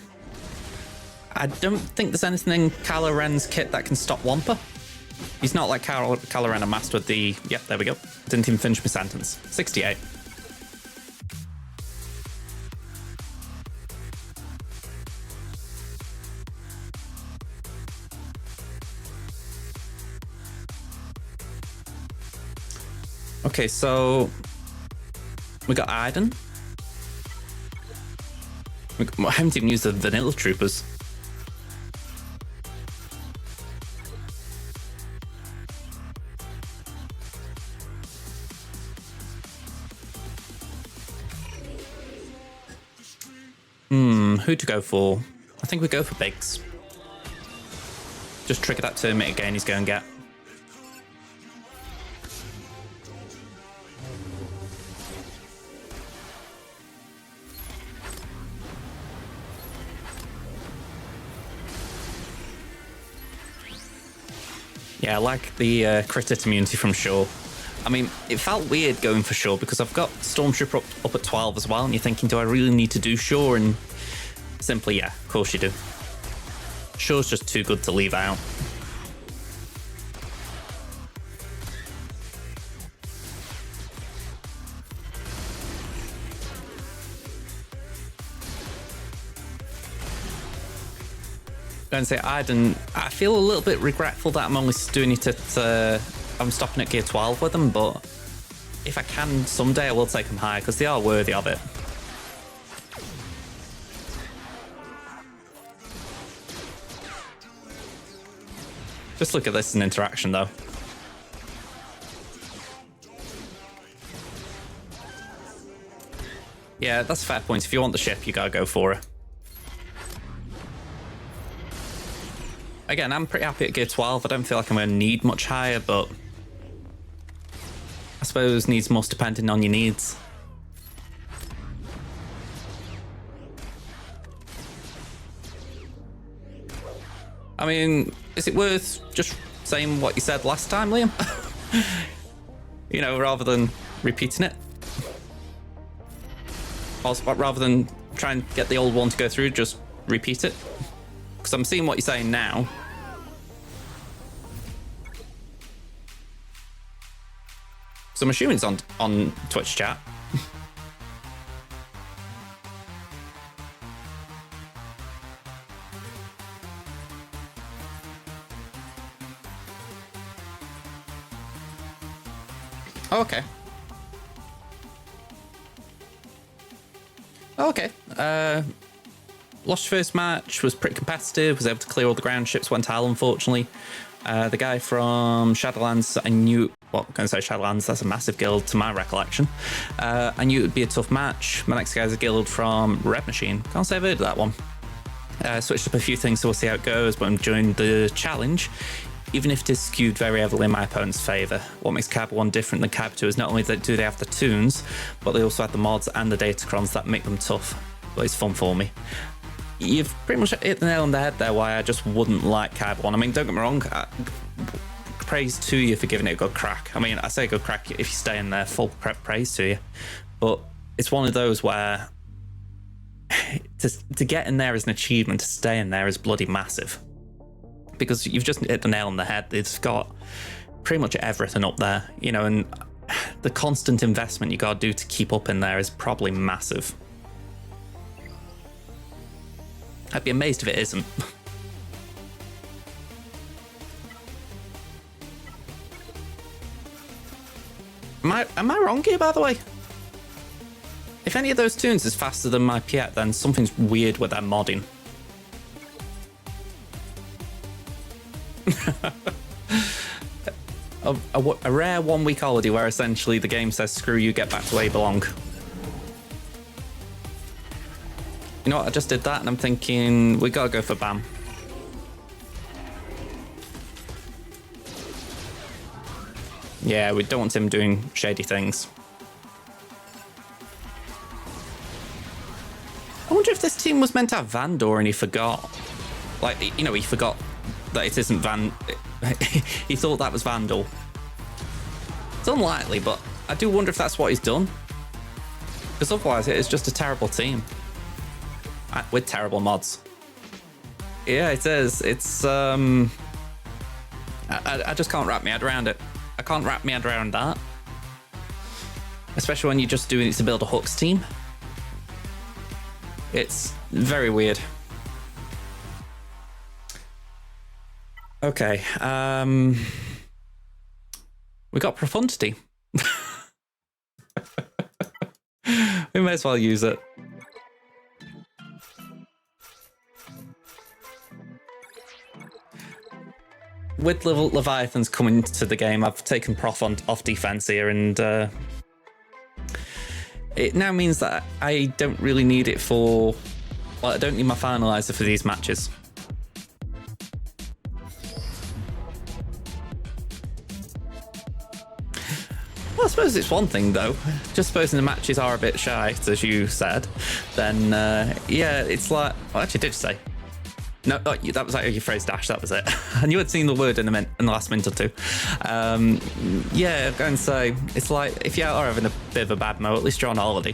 I don't think there's anything in Kylo Ren's kit that can stop Wampa. He's not like Kylo Ren amassed with the... Yep, there we go. Didn't even finish my sentence. 68. Okay, so... we got Iden. I haven't even used the vanilla troopers. Who to go for? I think we go for Biggs. Just trigger that turn meter gain he's going to get. Yeah, I like the crit immunity from Shaw. I mean, it felt weird going for Shaw because I've got Stormtrooper up at 12 as well, and you're thinking, do I really need to do Shaw? And simply, yeah, of course you do. Shaw's just too good to leave out. Don't say I feel a little bit regretful that I'm only doing it at I'm stopping at gear 12 with them, but if I can someday I will take them higher because they are worthy of it. Just look at this in interaction though. Yeah, that's a fair point. If you want the ship, you gotta go for it. Again, I'm pretty happy at gear 12. I don't feel like I'm going to need much higher, but I suppose needs most depending on your needs. I mean, is it worth just saying what you said last time, Liam? You know, rather than repeating it? Or rather than try and get the old one to go through, just repeat it? Because I'm seeing what you're saying now. So I'm assuming it's on Twitch chat. Oh, okay. Okay. Lost first match, was pretty competitive, was able to clear all the ground ships, went to hell, unfortunately. The guy from Shadowlands, I knew... Well, I'm going to say Shadowlands, that's a massive guild to my recollection. I knew it would be a tough match. My next guy's a guild from Red Machine. Can't say I've heard of that one. Switched up a few things, so we'll see how it goes, but I'm enjoying the challenge, even if it is skewed very heavily in my opponent's favour. What makes Cab 1 different than Cab 2 is not only do they have the tunes, but they also have the mods and the datacrons that make them tough. But it's fun for me. You've pretty much hit the nail on the head there why I just wouldn't like Cab 1. I mean, don't get me wrong, praise to you for giving it a good crack. I mean, I say good crack if you stay in there, full praise to you. But it's one of those where to get in there is an achievement, to stay in there is bloody massive. Because you've just hit the nail on the head. It's got pretty much everything up there, you know, and the constant investment you gotta do to keep up in there is probably massive. I'd be amazed if it isn't. Am I wrong here, by the way? If any of those tunes is faster than my Piet, then something's weird with their modding. a rare 1 week holiday where essentially the game says screw you, get back to where you belong. You know what, I just did that and I'm thinking we gotta go for BAM. Yeah, we don't want him doing shady things. I wonder if this team was meant to have Vandor and he forgot. Like, you know, he forgot that it isn't he thought that was Vandal. It's unlikely, but I do wonder if that's what he's done. Because otherwise it is just a terrible team. With terrible mods. Yeah, it is. It's, I just can't wrap my head around it. I can't wrap my head around that. Especially when you're just doing it to build a hooks team. It's very weird. Okay, we got profundity. We may as well use it. With Leviathans coming to the game, I've taken Prof off defense here, and it now means that I don't really need it for... Well, I don't need my finalizer for these matches. Well, I suppose it's one thing, though. Just supposing the matches are a bit shy, as you said, then, yeah, it's like... Well, actually, did you say? No, oh, that was like your phrase dash, that was it. And you had seen the word in the last minute or two. Yeah, I'm going to say, it's like, if you are having a bit of a bad mo, at least you're on holiday.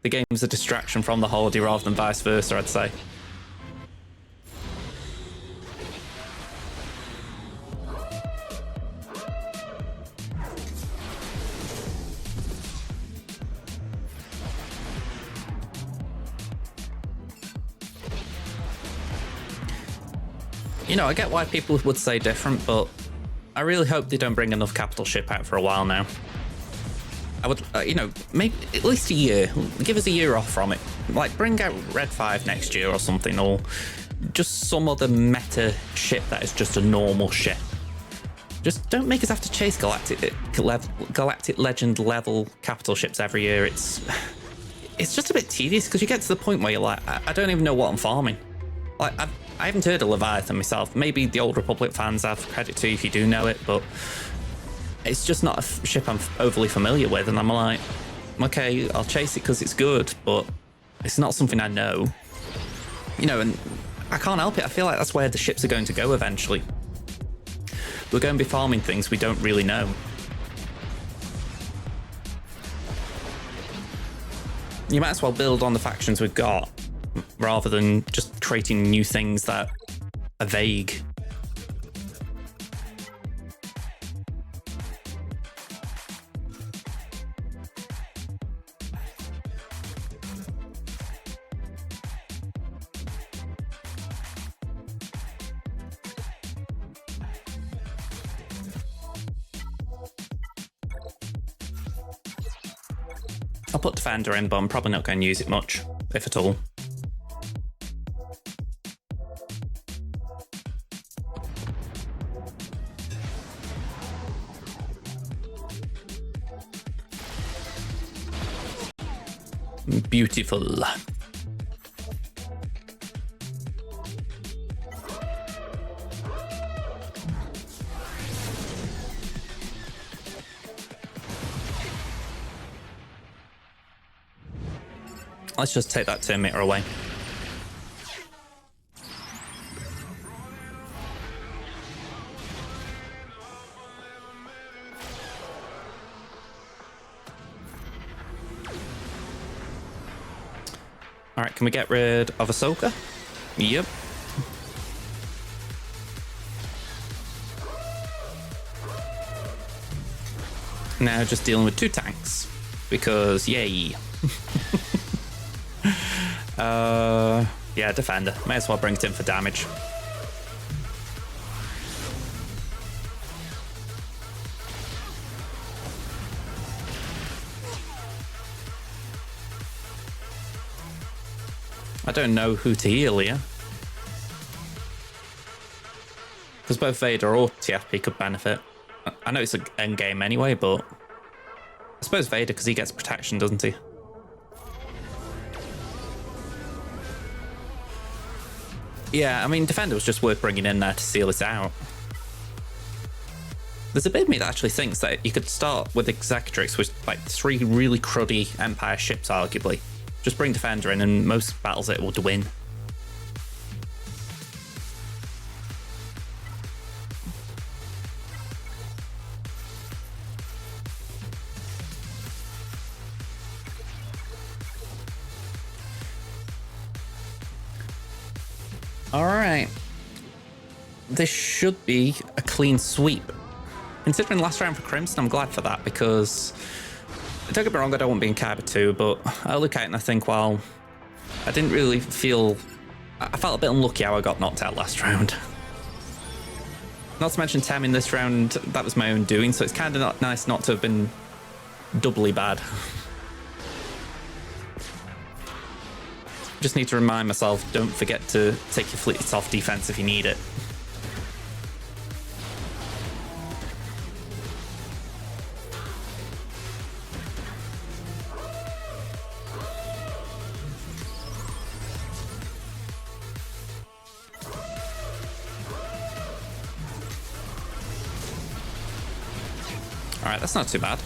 The game's a distraction from the holiday rather than vice versa, I'd say. You know, I get why people would say different, but I really hope they don't bring enough capital ship out for a while now. I would, you know, maybe at least a year. Give us a year off from it. Like, bring out Red 5 next year or something, or just some other meta ship that is just a normal ship. Just don't make us have to chase Galactic Legend level capital ships every year. It's just a bit tedious, because you get to the point where you're like, I don't even know what I'm farming. Like, I haven't heard of Leviathan myself. Maybe the Old Republic fans have credit to you if you do know it, but it's just not a ship I'm overly familiar with, and I'm like, okay, I'll chase it because it's good, but it's not something I know. You know, and I can't help it. I feel like that's where the ships are going to go eventually. We're going to be farming things we don't really know. You might as well build on the factions we've got, rather than just creating new things that are vague. I'll put Defender in, but I'm probably not going to use it much, if at all. Beautiful. Let's just take that turn meter away. Alright, can we get rid of Ahsoka? Yep. Now just dealing with 2 tanks. Because, yay. Yeah, Defender. May as well bring it in for damage. I don't know who to heal here. Because both Vader or TFP could benefit. I know it's an endgame anyway, but I suppose Vader because he gets protection, doesn't he? Yeah, I mean, Defender was just worth bringing in there to seal it out. There's a bit of me that actually thinks that you could start with Executrix with like 3 really cruddy Empire ships, arguably. Just bring Defender in and most battles it would win. Alright. This should be a clean sweep. Considering last round for Crimson, I'm glad for that because, don't get me wrong, I don't want to be in Kyber 2, but I look at it and I think, well, I didn't really feel... I felt a bit unlucky how I got knocked out last round. Not to mention Temmin this round, that was my own doing, so it's kind of not nice not to have been doubly bad. Just need to remind myself, don't forget to take your fleets off defense if you need it. Alright, that's not too bad.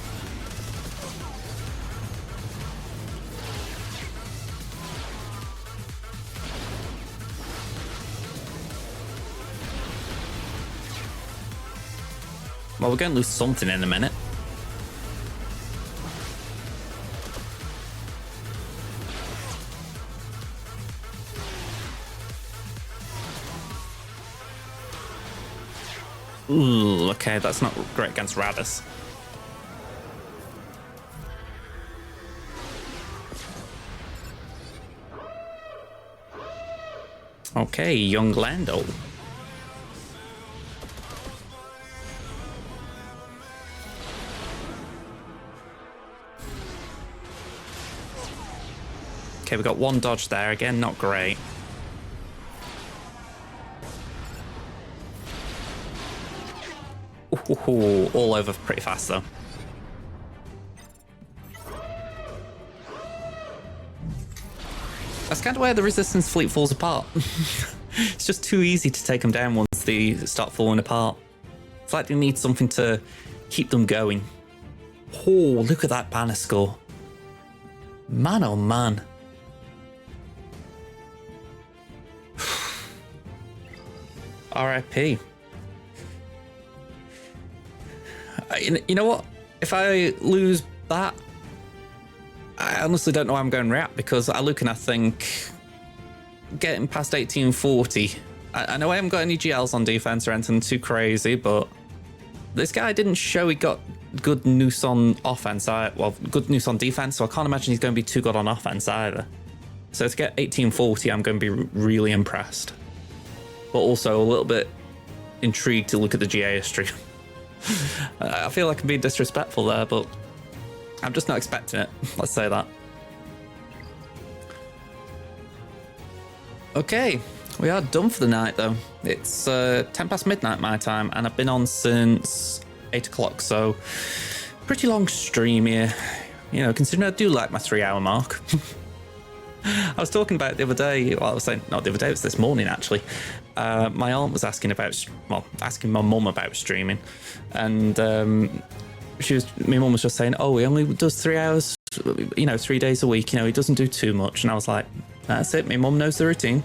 Well, we're going to lose something in a minute. Ooh, okay, that's not great against Radis. Okay, young Lando. Okay, we got 1 dodge there. Again, not great. Ooh, all over pretty fast, though. That's kind of where the Resistance fleet falls apart. It's just too easy to take them down once they start falling apart. It's like they need something to keep them going. Oh, look at that banner score. Man, oh man. RIP. You know what? If I lose that, I honestly don't know how I'm going to react because I look and I think getting past 1840. I know I haven't got any GLs on defense or anything too crazy, but this guy didn't show he got good noose on offense. Well, good noose on defense, so I can't imagine he's going to be too good on offense either. So to get 1840, I'm going to be really impressed. But also a little bit intrigued to look at the GA history. I feel like I'm being disrespectful there, but I'm just not expecting it. Let's say that. Okay, we are done for the night though. It's 10 past midnight my time, and I've been on since 8 o'clock, so pretty long stream here. You know, considering I do like my 3-hour mark. I was talking about it the other day. Well, I was saying not the other day. It was this morning actually. My aunt was asking asking my mum about streaming, and my mum was just saying, "Oh, he only does 3 hours, 3 days a week. He doesn't do too much." And I was like, "That's it. My mum knows the routine."